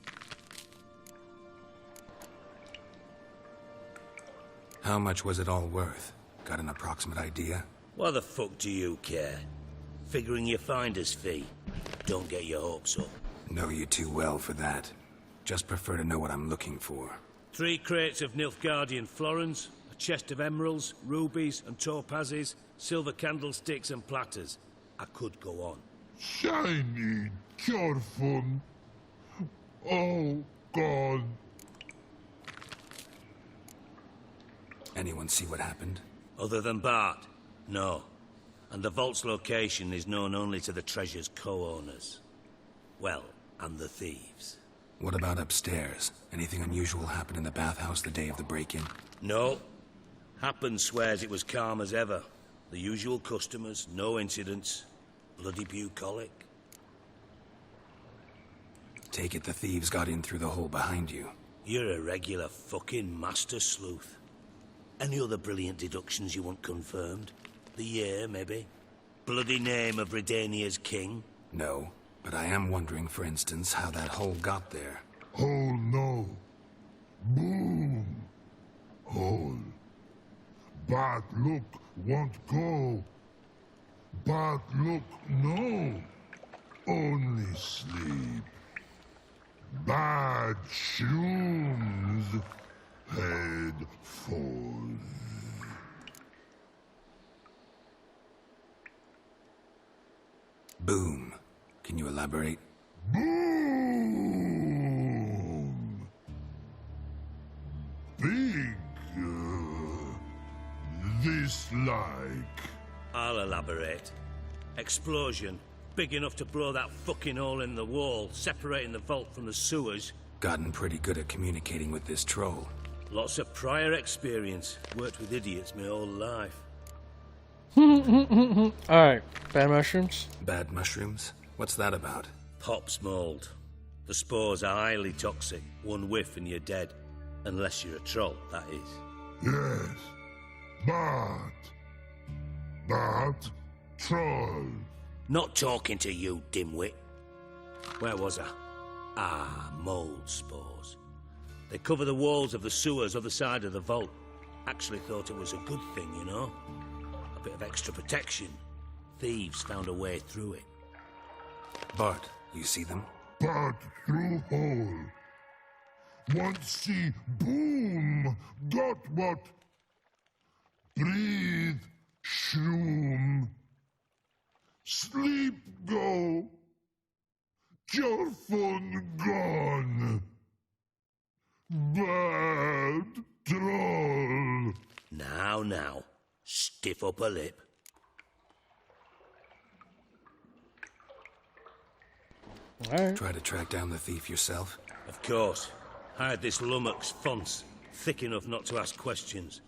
[SPEAKER 8] How much was it all worth? Got an approximate idea?
[SPEAKER 2] Why the fuck do you care? Figuring your finder's fee. Don't get your hopes up.
[SPEAKER 8] Know you too well for that. Just prefer to know what I'm looking for.
[SPEAKER 2] 3 crates of Nilfgaardian florins, a chest of emeralds, rubies and topazes, silver candlesticks and platters. I could go on.
[SPEAKER 17] Shiny, Chorfun. Oh, God.
[SPEAKER 8] Anyone see what happened?
[SPEAKER 2] Other than Bart, No. And the vault's location is known only to the treasure's co-owners. Well, and the thieves.
[SPEAKER 8] What about upstairs? Anything unusual happen in the bathhouse the day of the break-in?
[SPEAKER 2] No. Happen swears it was calm as ever. The usual customers, no incidents. Bloody bucolic.
[SPEAKER 8] Take it the thieves got in through the hole behind you.
[SPEAKER 2] You're a regular fucking master sleuth. Any other brilliant deductions you want confirmed? The year, maybe? Bloody name of Redania's king?
[SPEAKER 8] No, but I am wondering, for instance, how that hole got there.
[SPEAKER 18] Hole no. Boom. Hole. Bad look won't go. Bad look no. Only sleep. Bad shoes. Head falls.
[SPEAKER 8] Boom. Can you elaborate?
[SPEAKER 18] Boom. Big. Dislike.
[SPEAKER 2] I'll elaborate. Explosion. Big enough to blow that fucking hole in the wall, separating the vault from the sewers.
[SPEAKER 8] Gotten pretty good at communicating with this troll.
[SPEAKER 2] Lots of prior experience. Worked with idiots my whole life.
[SPEAKER 1] Alright, bad mushrooms?
[SPEAKER 8] Bad mushrooms? What's that about?
[SPEAKER 2] Pops mold. The spores are highly toxic. One whiff and you're dead. Unless you're a troll, that is.
[SPEAKER 18] Yes. BART. BART. Troll.
[SPEAKER 2] Not talking to you, dimwit. Where was I? Ah, mold spores. They cover the walls of the sewers other side of the vault. Actually thought it was a good thing, you know? A bit of extra protection. Thieves found a way through it.
[SPEAKER 8] Bart, you see them?
[SPEAKER 18] BART through hole. Want see boom. Got what? Breathe. Shroom. Sleep go. Your phone gone. Bad troll.
[SPEAKER 2] Now. Stiff upper lip.
[SPEAKER 1] Alright.
[SPEAKER 8] Try to track down the thief yourself?
[SPEAKER 2] Of course. Hired this lummox Fonce, thick enough not to ask questions.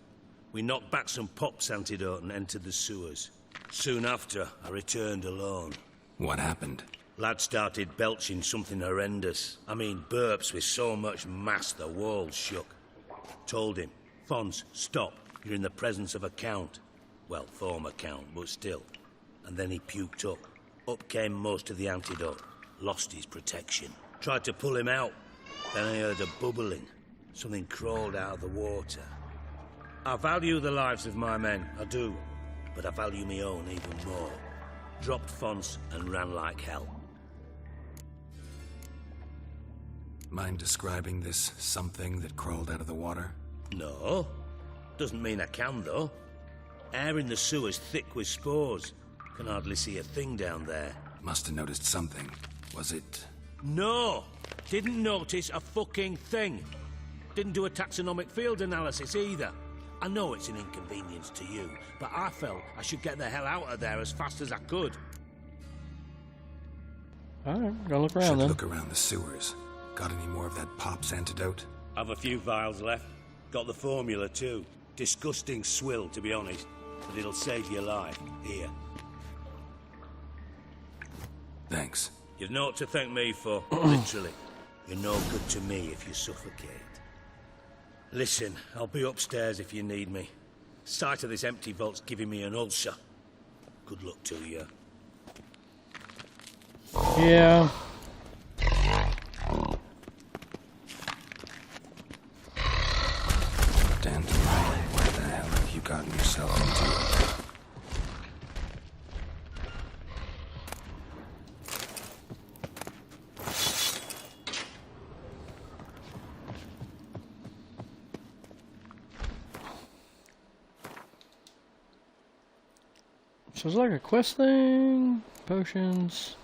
[SPEAKER 2] We knocked back some Pop's antidote and entered the sewers. Soon after, I returned alone.
[SPEAKER 8] What happened?
[SPEAKER 2] Lad started belching something horrendous. I mean, burps with so much mass the walls shook. Told him, Fonce, stop. You're in the presence of a count. Well, former count, but still. And then he puked up. Up came most of the antidote. Lost his protection. Tried to pull him out. Then I heard a bubbling. Something crawled out of the water. I value the lives of my men, I do. But I value my own even more. Dropped Fonce and ran like hell.
[SPEAKER 8] Mind describing this something that crawled out of the water?
[SPEAKER 2] No. Doesn't mean I can, though. Air in the sewer's thick with spores. Can hardly see a thing down there.
[SPEAKER 8] Must have noticed something. Was it...
[SPEAKER 2] No! Didn't notice a fucking thing. Didn't do a taxonomic field analysis either. I know it's an inconvenience to you, but I felt I should get the hell out of there as fast as I could.
[SPEAKER 1] Alright, gonna look around
[SPEAKER 8] Should
[SPEAKER 1] then.
[SPEAKER 8] look around the sewers. Got any more of that Pop's antidote?
[SPEAKER 2] I've a few vials left. Got the formula too. Disgusting swill, to be honest. But it'll save your life. Here.
[SPEAKER 8] Thanks.
[SPEAKER 2] You've naught to thank me for, literally. You're no good to me if you suffocate. Listen, I'll be upstairs if you need me. Sight of this empty vault's giving me an ulcer. Good luck to you.
[SPEAKER 1] Yeah.
[SPEAKER 8] Dandelion, what the hell have you gotten yourself into?
[SPEAKER 1] So it's like a quest thing. Potions.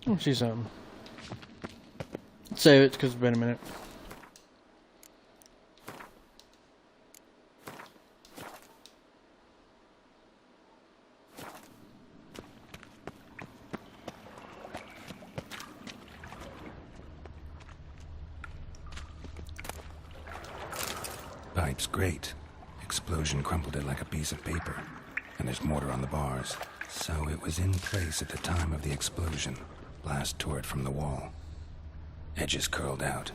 [SPEAKER 1] Let me see something. Save it because it's been a minute.
[SPEAKER 8] Pipe's great. Explosion crumpled it like a piece of paper. And there's mortar on the bars. So it was in place at the time of the explosion. Blast tore it from the wall. Edges curled out.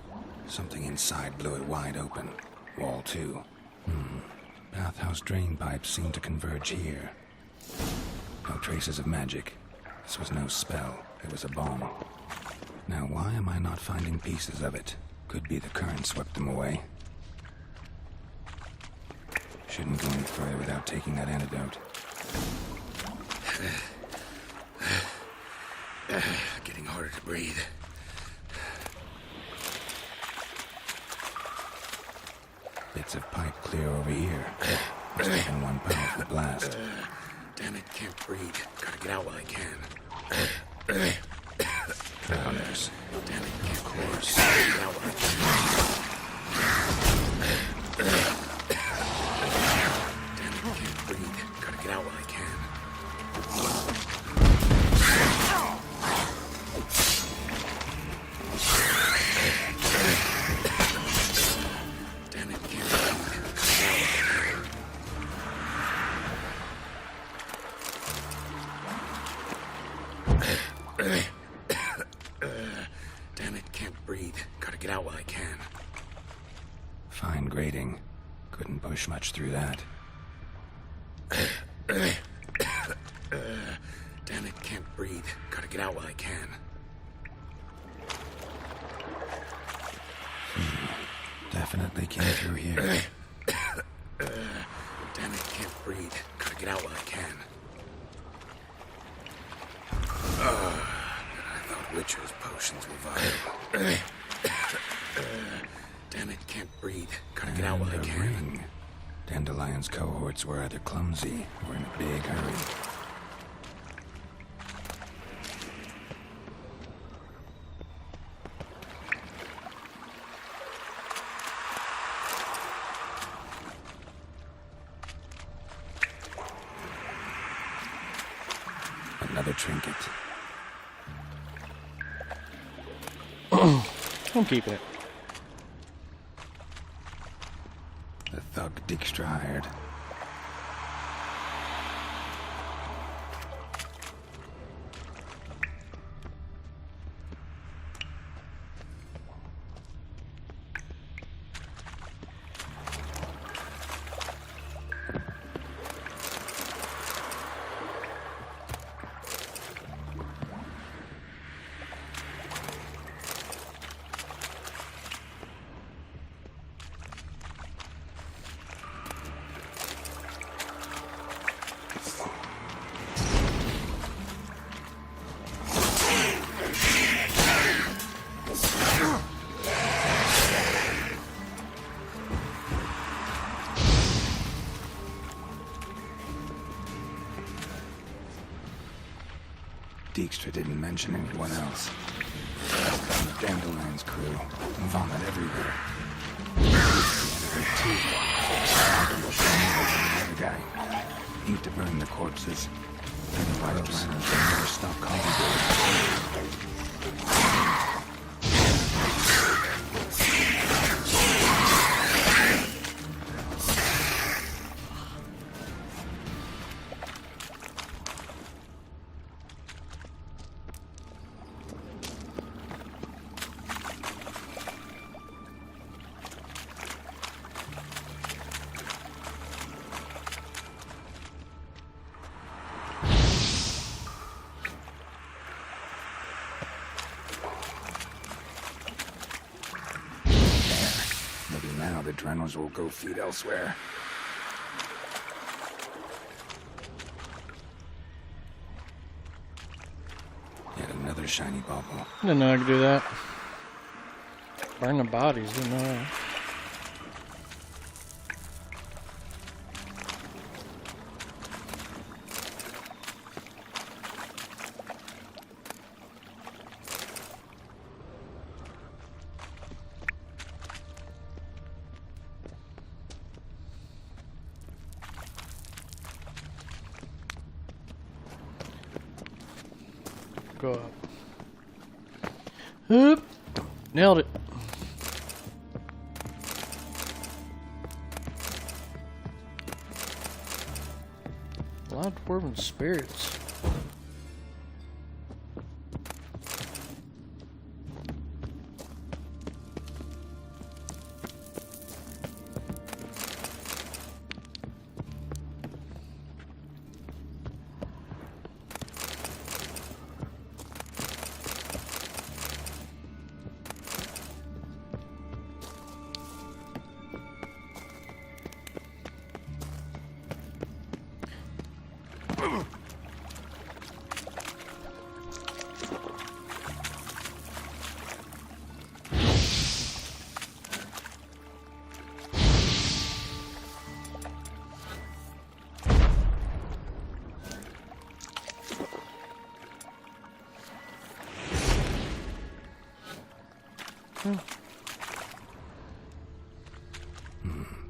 [SPEAKER 8] Something inside blew it wide open. Wall too. Bathhouse drain pipes seemed to converge here. No traces of magic. This was no spell. It was a bomb. Now why am I not finding pieces of it? Could be the current swept them away. Shouldn't go any further without taking that antidote.
[SPEAKER 15] Getting harder to breathe.
[SPEAKER 8] Bits of pipe clear over here. Must have been one powerful blast.
[SPEAKER 15] Damn it, can't breathe. Gotta get out while I can.
[SPEAKER 8] Drowners.
[SPEAKER 15] Damn it, of course. Get out while I can. Damn it, can't breathe. Gotta get out while I can. Damn it, can't breathe. Damn it, can't breathe. Gotta get out while I can.
[SPEAKER 8] Fine grating. Couldn't push much through that.
[SPEAKER 15] Damn it, can't breathe. Gotta get out while I can.
[SPEAKER 8] Definitely came through here.
[SPEAKER 15] Damn it, can't breathe. Gotta get out while I can. I thought Witcher's potions were vital. Damn it, can't breathe. Gotta get out while I can.
[SPEAKER 8] Ring. Dandelion's cohorts were either clumsy or in a big hurry. Another trinket.
[SPEAKER 1] I'm keeping it.
[SPEAKER 8] The thug Dijkstra hired. Dijkstra didn't mention anyone else. The Dandelion's crew. Vomit everywhere. The guy. Need to burn the corpses. And the white runners will never stop calling. Now the Drennos will go feed elsewhere. Yet another shiny bauble.
[SPEAKER 1] Didn't know I could do that. Burn the bodies, didn't know that. go up. Oop. Nailed it. A lot of dwarven spirits.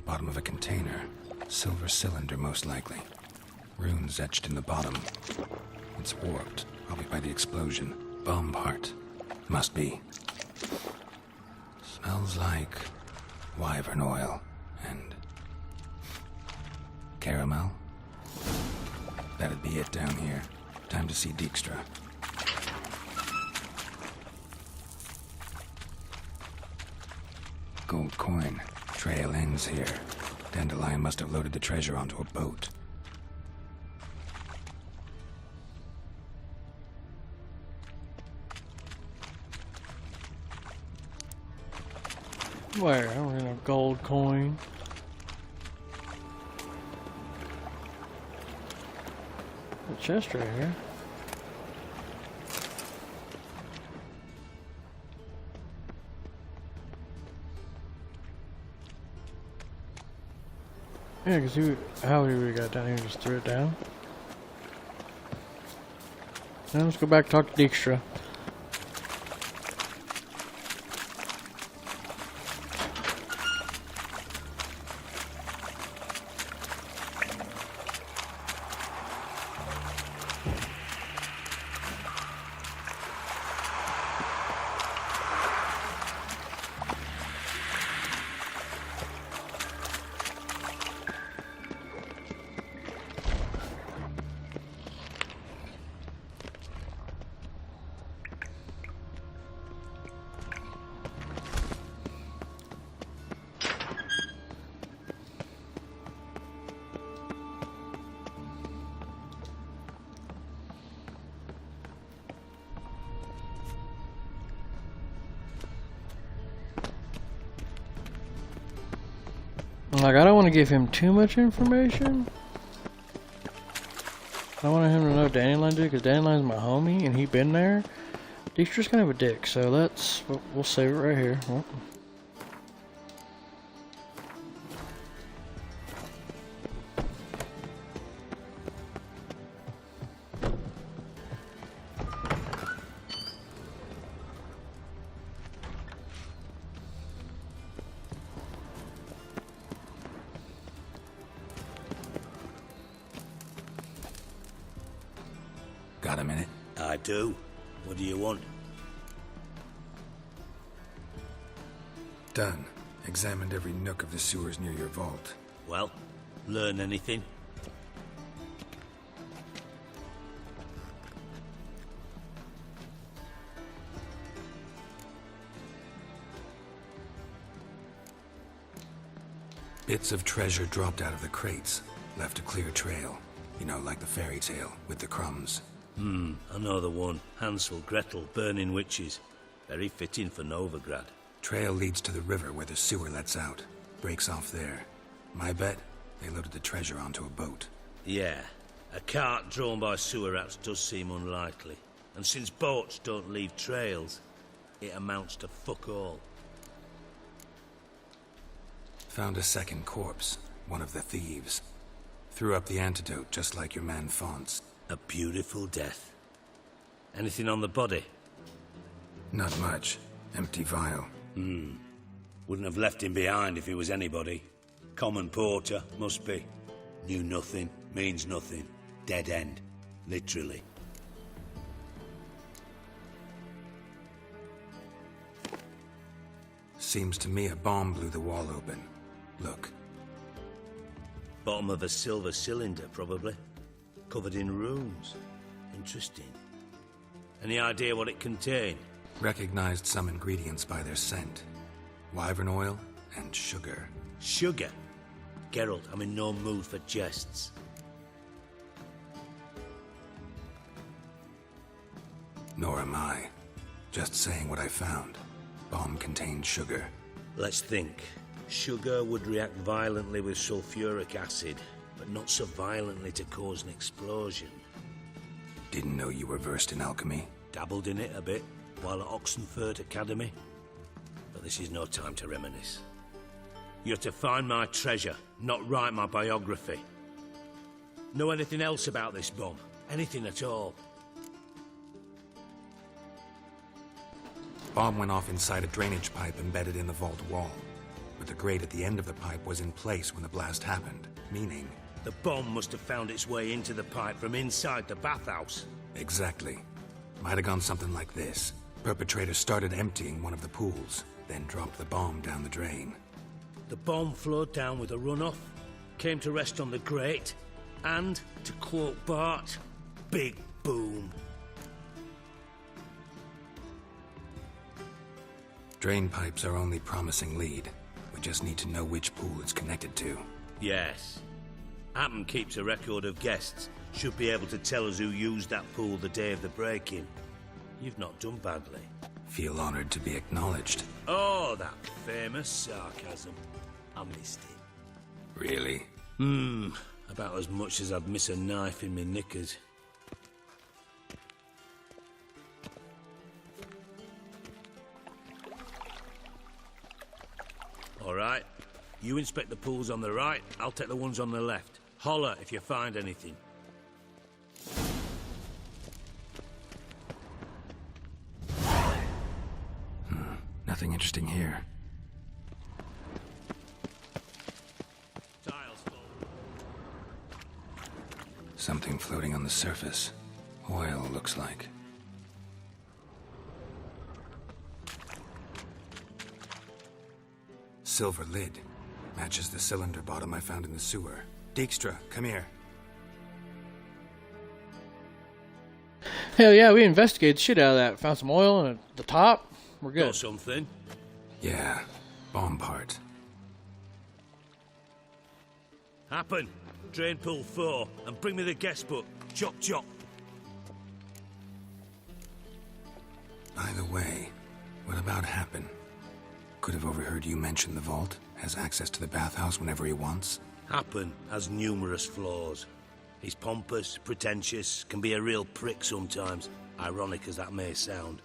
[SPEAKER 8] Bottom of a container. Silver cylinder, most likely. Runes etched in the bottom. It's warped, probably by the explosion. Bomb part. Must be. Smells like wyvern oil and caramel. That'd be it down here. Time to see Dijkstra. Gold coin. Trail ends here. Dandelion must have loaded the treasure onto a boat.
[SPEAKER 1] Where? I don't have a gold coin. A chest right here. Yeah, because how we got down here, just threw it down. Now let's go back and talk to Dijkstra. Like, I don't want to give him too much information. I want him to know Dandelion did, because Dandelion's my homie, and he been there. Dijkstra's kind of a dick, so we'll save it right here. Oh.
[SPEAKER 8] Got a minute?
[SPEAKER 2] I do. What do you want?
[SPEAKER 8] Done. Examined every nook of the sewers near your vault.
[SPEAKER 2] Well, learn anything?
[SPEAKER 8] Bits of treasure dropped out of the crates. Left a clear trail. You know, like the fairy tale, with the crumbs.
[SPEAKER 2] I know the one. Hansel, Gretel, burning witches. Very fitting for Novigrad.
[SPEAKER 8] Trail leads to the river where the sewer lets out. Breaks off there. My bet, they loaded the treasure onto a boat.
[SPEAKER 2] Yeah. A cart drawn by sewer rats does seem unlikely. And since boats don't leave trails, it amounts to fuck all.
[SPEAKER 8] Found a second corpse. One of the thieves. Threw up the antidote just like your man Fonts.
[SPEAKER 2] A beautiful death. Anything on the body?
[SPEAKER 8] Not much. Empty vial.
[SPEAKER 2] Wouldn't have left him behind if he was anybody. Common porter, must be. Knew nothing, means nothing. Dead end. Literally.
[SPEAKER 8] Seems to me a bomb blew the wall open. Look.
[SPEAKER 2] Bottom of a silver cylinder, probably. Covered in runes. Interesting. Any idea what it contained?
[SPEAKER 8] Recognized some ingredients by their scent. Wyvern oil and sugar.
[SPEAKER 2] Sugar? Geralt, I'm in no mood for jests.
[SPEAKER 8] Nor am I. Just saying what I found. Bomb contained sugar.
[SPEAKER 2] Let's think. Sugar would react violently with sulfuric acid, but not so violently to cause an explosion.
[SPEAKER 8] Didn't know you were versed in alchemy.
[SPEAKER 2] Dabbled in it a bit while at Oxenford Academy. But this is no time to reminisce. You're to find my treasure, not write my biography. Know anything else about this bomb? Anything at all?
[SPEAKER 8] Bomb went off inside a drainage pipe embedded in the vault wall. But the grate at the end of the pipe was in place when the blast happened, meaning...
[SPEAKER 2] The bomb must have found its way into the pipe from inside the bathhouse.
[SPEAKER 8] Exactly. Might have gone something like this. Perpetrator started emptying one of the pools, then dropped the bomb down the drain.
[SPEAKER 2] The bomb flowed down with a runoff, came to rest on the grate, and, to quote Bart, big boom.
[SPEAKER 8] Drain pipes are only promising lead. We just need to know which pool it's connected to.
[SPEAKER 2] Yes. Appen keeps a record of guests. Should be able to tell us who used that pool the day of the break-in. You've not done badly.
[SPEAKER 8] Feel honored to be acknowledged.
[SPEAKER 2] Oh, that famous sarcasm. I missed it.
[SPEAKER 8] Really?
[SPEAKER 2] About as much as I'd miss a knife in my knickers. All right. You inspect the pools on the right, I'll take the ones on the left. Holler if you find anything.
[SPEAKER 8] Nothing interesting here.
[SPEAKER 2] Tiles full.
[SPEAKER 8] Something floating on the surface. Oil, looks like. Silver lid. Matches the cylinder bottom I found in the sewer. Dijkstra, come here.
[SPEAKER 1] Hell yeah, we investigated the shit out of that. Found some oil and at the top. We're good.
[SPEAKER 2] Got something?
[SPEAKER 8] Yeah, bomb part.
[SPEAKER 2] Happen. Drain pool 4 and bring me the guest book. Chop chop.
[SPEAKER 8] Either way, what about Happen? Could have overheard you mention the vault. Has access to the bathhouse whenever he wants.
[SPEAKER 2] Happen has numerous flaws. He's pompous, pretentious, can be a real prick sometimes, ironic as that may sound.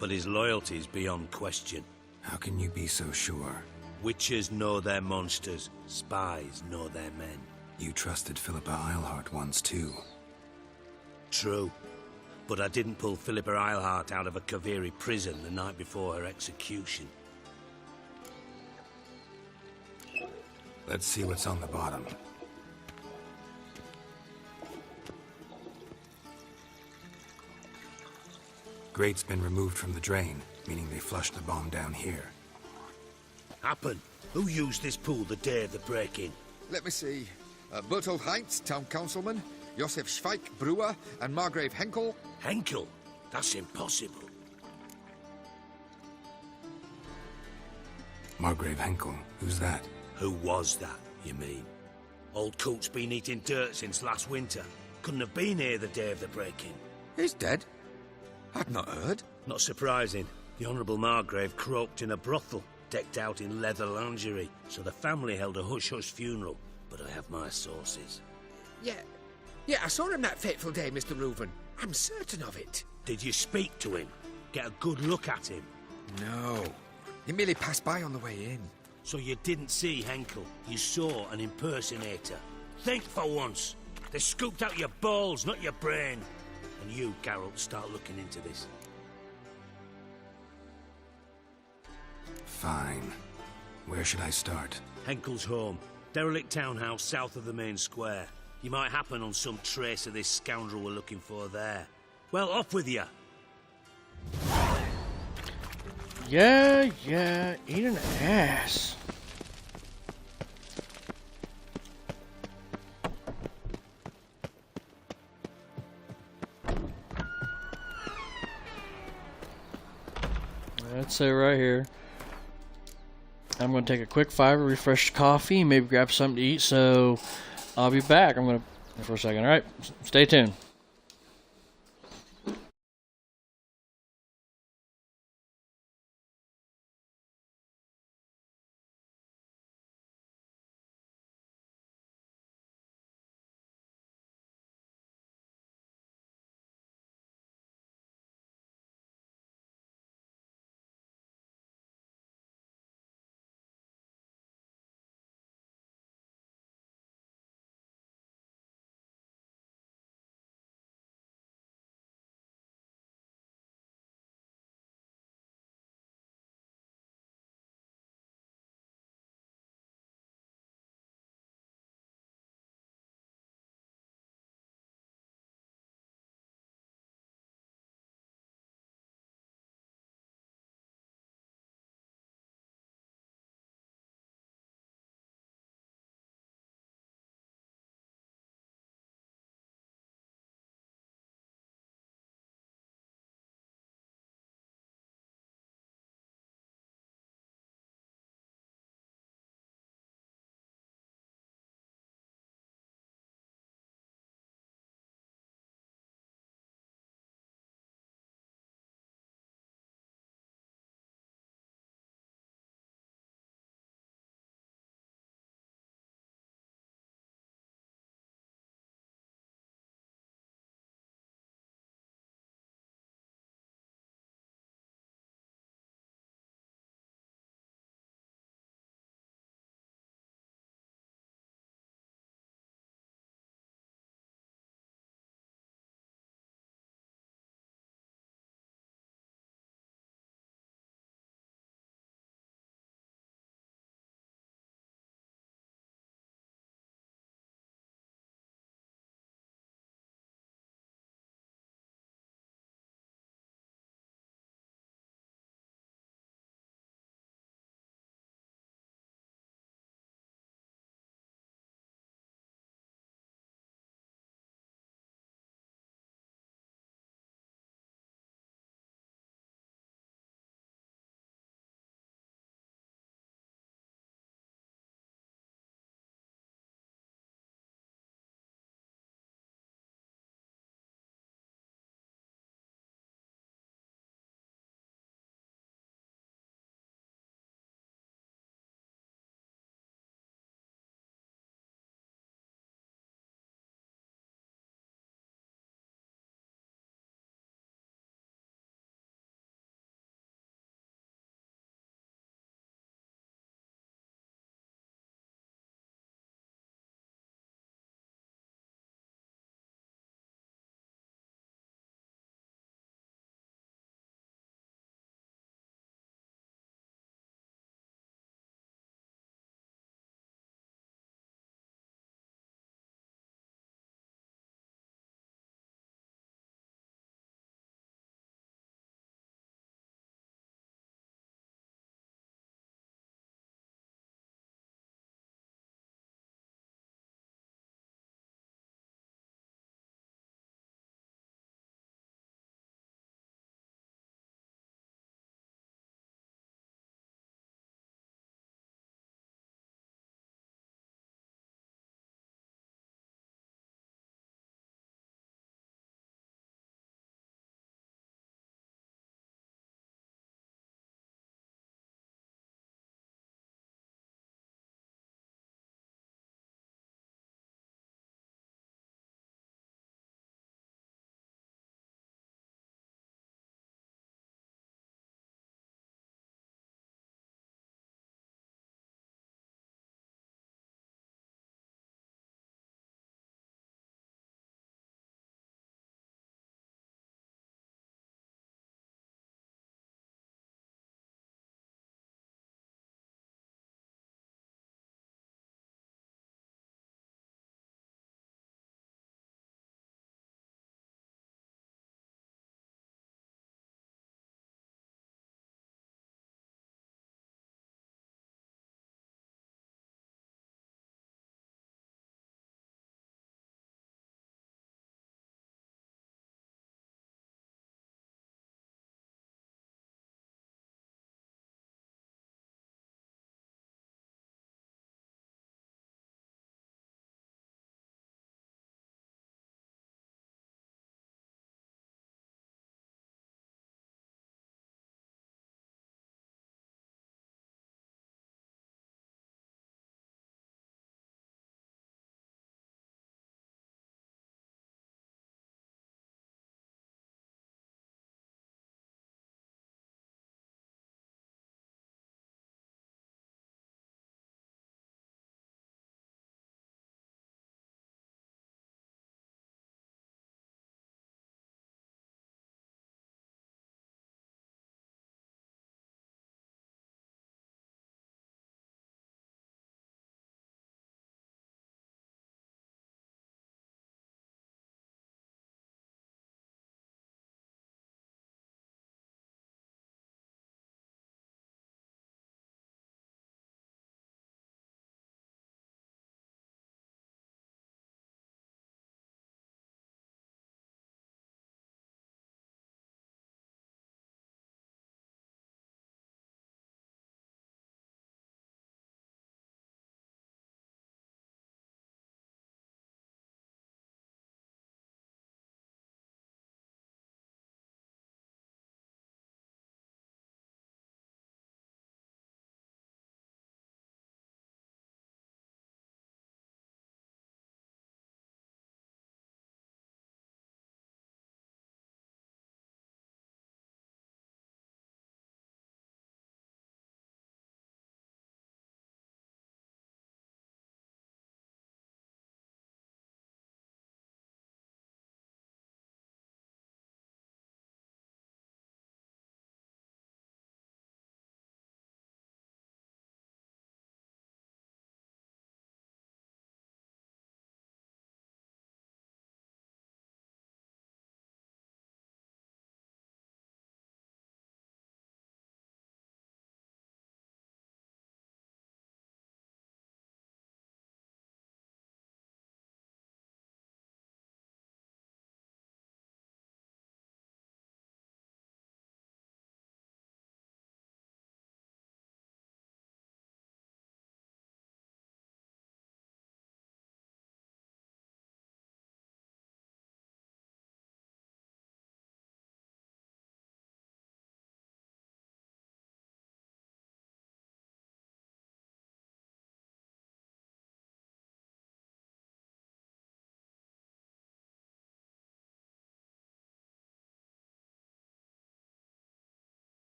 [SPEAKER 2] But his loyalty is beyond question.
[SPEAKER 8] How can you be so sure?
[SPEAKER 2] Witches know their monsters, spies know their men.
[SPEAKER 8] You trusted Philippa Eilhart once too.
[SPEAKER 2] True. But I didn't pull Philippa Eilhart out of a Kaviri prison the night before her execution.
[SPEAKER 8] Let's see what's on the bottom. Grate's been removed from the drain, meaning they flushed the bomb down here.
[SPEAKER 2] Happen. Who used this pool the day of the break-in?
[SPEAKER 15] Let me see. Bertold Heinz, town councilman, Josef Schweik, brewer, and Margrave Henkel.
[SPEAKER 2] Henkel? That's impossible.
[SPEAKER 8] Margrave Henkel? Who's that?
[SPEAKER 2] Who was that, you mean? Old Coot's been eating dirt since last winter. Couldn't have been here the day of the break-in.
[SPEAKER 15] He's dead? I'd not heard.
[SPEAKER 2] Not surprising. The Honourable Margrave croaked in a brothel, decked out in leather lingerie, so the family held a hush-hush funeral. But I have my sources.
[SPEAKER 15] Yeah, I saw him that fateful day, Mr. Reuven. I'm certain of it.
[SPEAKER 2] Did you speak to him? Get a good look at him?
[SPEAKER 15] No. He merely passed by on the way in.
[SPEAKER 2] So you didn't see Henkel. You saw an impersonator. Think for once. They scooped out your balls, not your brain. And you, Geralt, start looking into this.
[SPEAKER 8] Fine. Where should I start?
[SPEAKER 2] Henkel's home. Derelict townhouse south of the main square. You might happen on some trace of this scoundrel we're looking for there. Well, off with you.
[SPEAKER 1] Yeah, eat an ass. That's it right here. I'm going to take a quick fiver, refresh the coffee, maybe grab something to eat, so I'll be back. I'm going to, for a second, alright? Stay tuned.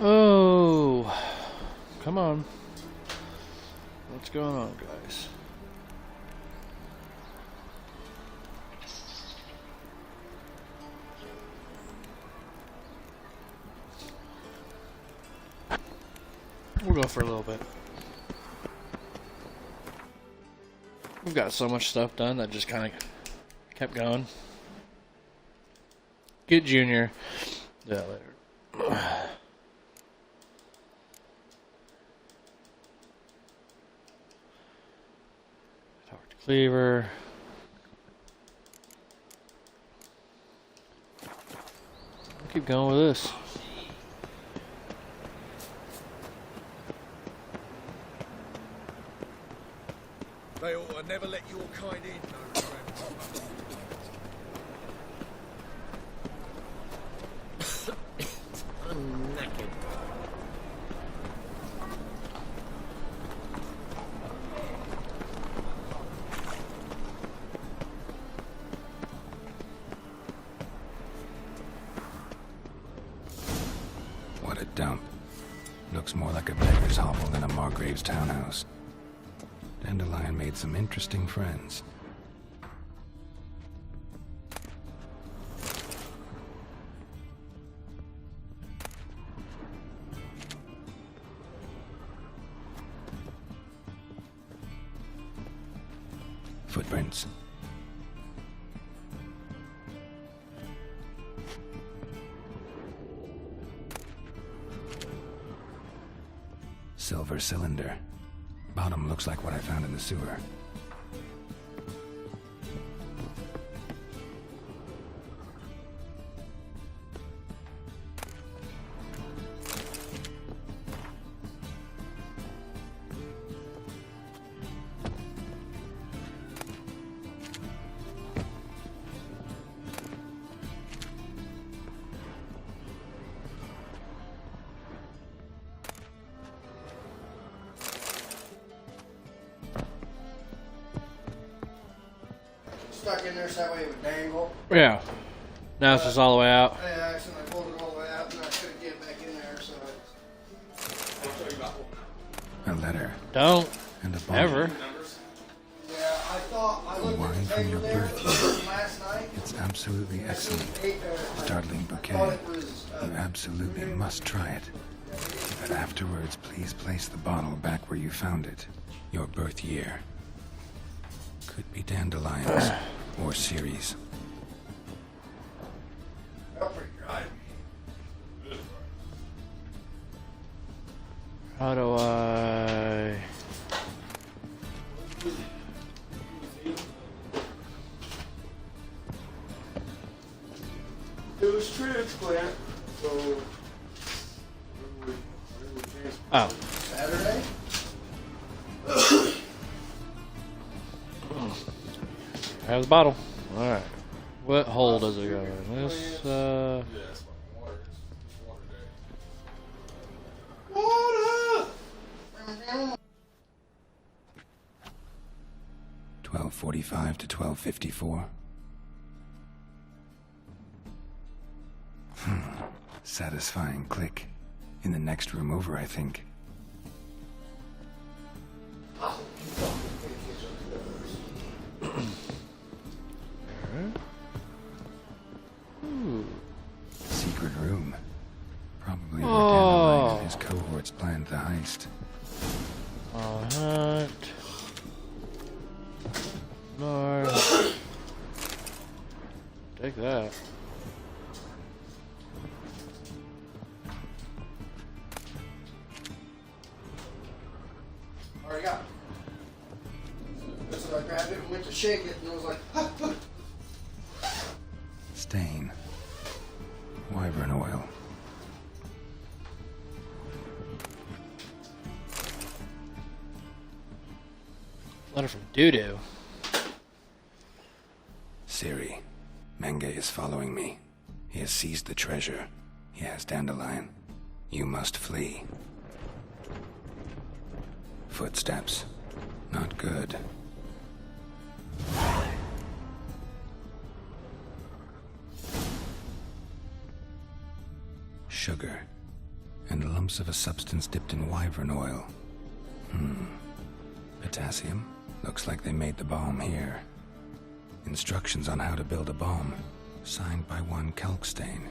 [SPEAKER 1] Oh, come on. What's going on, guys? We'll go for a little bit. We've got so much stuff done that just kind of kept going. Get Junior. Yeah, later. Talk to Cleaver. We'll keep going with this.
[SPEAKER 15] They ought to never let your kind in, no
[SPEAKER 4] I'm knackered.
[SPEAKER 8] What a dump. Looks more like a beggar's hovel than a Margrave's townhouse. Dandelion made some interesting friends. Footprints. Silver cylinder. Bottom looks like what I found in the sewer.
[SPEAKER 12] Stuck in there so that way it would dangle.
[SPEAKER 1] Yeah. Now it's just all the way out.
[SPEAKER 12] I accidentally pulled it all the way out and I couldn't get it back in there, so I'll tell you about one.
[SPEAKER 8] A letter.
[SPEAKER 1] Don't.
[SPEAKER 8] And a bottle.
[SPEAKER 1] Ever.
[SPEAKER 12] Yeah, I thought I looked
[SPEAKER 8] Wine
[SPEAKER 12] at the
[SPEAKER 8] from your
[SPEAKER 12] table there
[SPEAKER 8] birth
[SPEAKER 12] last night.
[SPEAKER 8] It's absolutely excellent. Startling bouquet. You absolutely must try it. But afterwards, please place the bottle back where you found it. Your birth year. Could be dandelions or Ceres.
[SPEAKER 1] How do I...
[SPEAKER 12] It was transplant, so...
[SPEAKER 1] Oh.
[SPEAKER 12] Saturday?
[SPEAKER 1] Have the bottle. Alright. What hole does it go in? This,
[SPEAKER 12] Water!
[SPEAKER 8] 12:45 to 12:54. Satisfying click. In the next room over, I think.
[SPEAKER 1] Ooh.
[SPEAKER 8] Secret room. Probably where Dandelion and his cohorts planned the heist.
[SPEAKER 1] Alright. North. Take that.
[SPEAKER 12] Already got it. So I grabbed it and went to shake it, and I was like,
[SPEAKER 8] Stain. Wyvern oil.
[SPEAKER 1] Letter from Doodoo.
[SPEAKER 8] Siri. Menge is following me. He has seized the treasure. He has Dandelion. You must flee. Footsteps. Not good. sugar, and lumps of a substance dipped in wyvern oil. Potassium? Looks like they made the bomb here. Instructions on how to build a bomb, signed by one Kalkstain.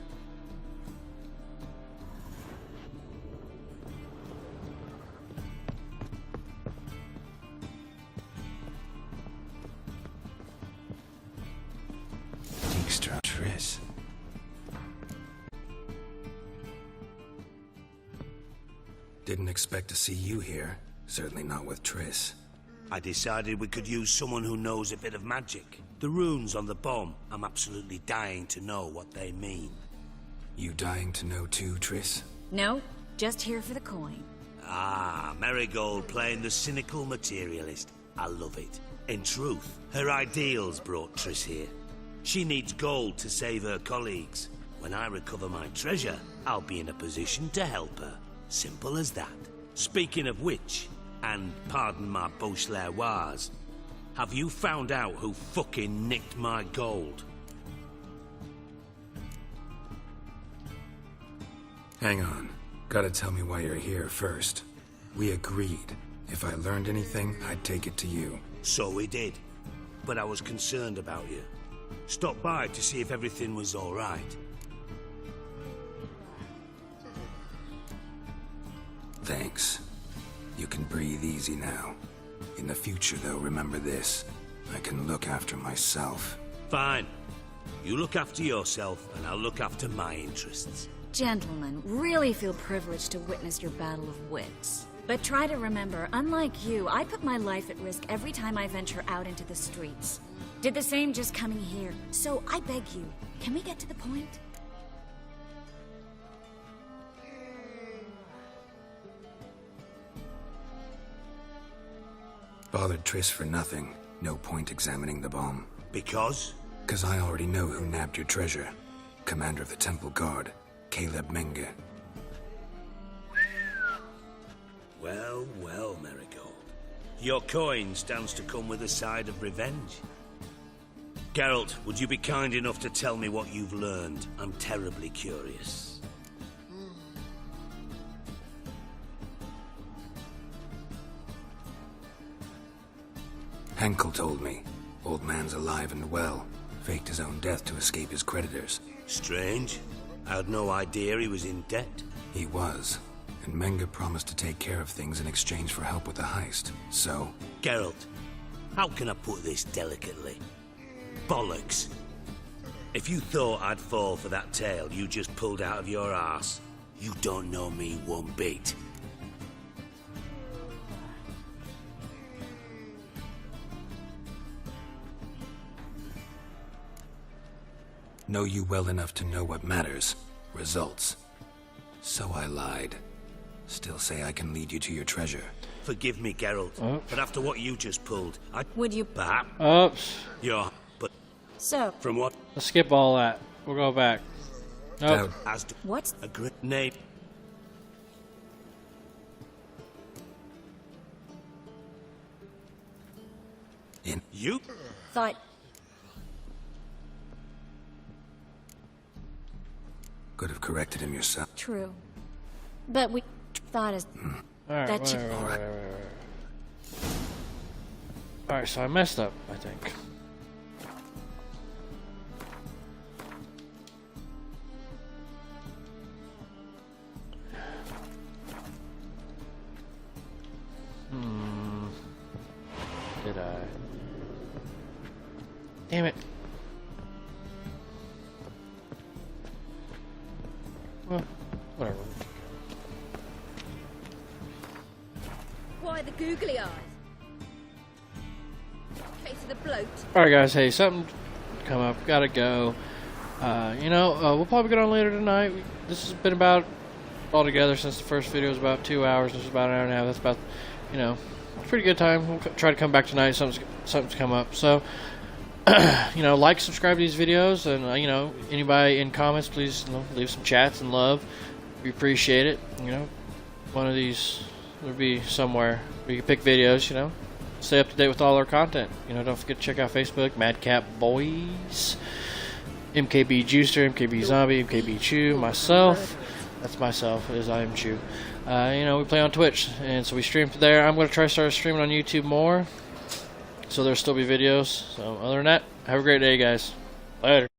[SPEAKER 8] Dijkstra Triss. Didn't expect to see you here. Certainly not with Triss.
[SPEAKER 2] I decided we could use someone who knows a bit of magic. The runes on the bomb, I'm absolutely dying to know what they mean.
[SPEAKER 8] You dying to know too, Triss?
[SPEAKER 19] No, just here for the coin.
[SPEAKER 2] Ah, Marigold playing the cynical materialist. I love it. In truth, her ideals brought Triss here. She needs gold to save her colleagues. When I recover my treasure, I'll be in a position to help her. Simple as that. Speaking of which, and pardon my Beauclervois, have you found out who fucking nicked my gold?
[SPEAKER 8] Hang on. Gotta tell me why you're here first. We agreed. If I learned anything, I'd take it to you.
[SPEAKER 2] So we did. But I was concerned about you. Stopped by to see if everything was all right.
[SPEAKER 8] Thanks. You can breathe easy now. In the future, though, remember this. I can look after myself.
[SPEAKER 2] Fine. You look after yourself, and I'll look after my interests.
[SPEAKER 19] Gentlemen, really feel privileged to witness your battle of wits. But try to remember, unlike you, I put my life at risk every time I venture out into the streets. Did the same just coming here. So I beg you, can we get to the point?
[SPEAKER 8] Bothered Triss for nothing. No point examining the bomb.
[SPEAKER 2] Because?
[SPEAKER 8] 'Cause I already know who nabbed your treasure. Commander of the Temple Guard, Caleb Menge.
[SPEAKER 2] Well, well, Marigold. Your coin stands to come with a side of revenge. Geralt, would you be kind enough to tell me what you've learned? I'm terribly curious.
[SPEAKER 8] Henkel told me. Old man's alive and well. Faked his own death to escape his creditors.
[SPEAKER 2] Strange. I had no idea he was in debt.
[SPEAKER 8] He was. And Menge promised to take care of things in exchange for help with the heist. So...
[SPEAKER 2] Geralt, how can I put this delicately? Bollocks. If you thought I'd fall for that tale you just pulled out of your arse, you don't know me one bit.
[SPEAKER 8] Know you well enough to know what matters. Results. So I lied. Still say I can lead you to your treasure.
[SPEAKER 2] Forgive me, Geralt, but after what you just pulled, I...
[SPEAKER 19] Would you...
[SPEAKER 2] Perhaps...
[SPEAKER 1] Oops.
[SPEAKER 2] You're... But...
[SPEAKER 19] So...
[SPEAKER 2] From what?
[SPEAKER 1] Let's skip all that. We'll go back. Nope.
[SPEAKER 2] As to...
[SPEAKER 19] What?
[SPEAKER 2] A grenade...
[SPEAKER 8] In...
[SPEAKER 2] You?
[SPEAKER 19] Thought...
[SPEAKER 8] Could have corrected him yourself.
[SPEAKER 19] True. But we thought as...
[SPEAKER 1] Alright,
[SPEAKER 19] that you...
[SPEAKER 1] Alright, so I messed up, I think. Did I? Damn it. Well, whatever.
[SPEAKER 9] Why the googly eyes? Case of the bloat.
[SPEAKER 1] Alright guys, hey, something come up, gotta go. We'll probably get on later tonight. This has been about, altogether, since the first video was about 2 hours, this is about an hour and a half. That's about, pretty good time. We'll try to come back tonight, something's come up. So, like, subscribe to these videos, and, anybody in comments, please leave some chats and love. We appreciate it. One of these will be somewhere where you can pick videos, stay up to date with all our content. Don't forget to check out Facebook, Madcap Boys, MKBChu, MKB Zombie, MKBChu, myself. That's myself, is I am Chew. You know, we play on Twitch, and so we stream there. I'm going to try to start streaming on YouTube more, so there'll still be videos. So other than that, have a great day, guys. Later.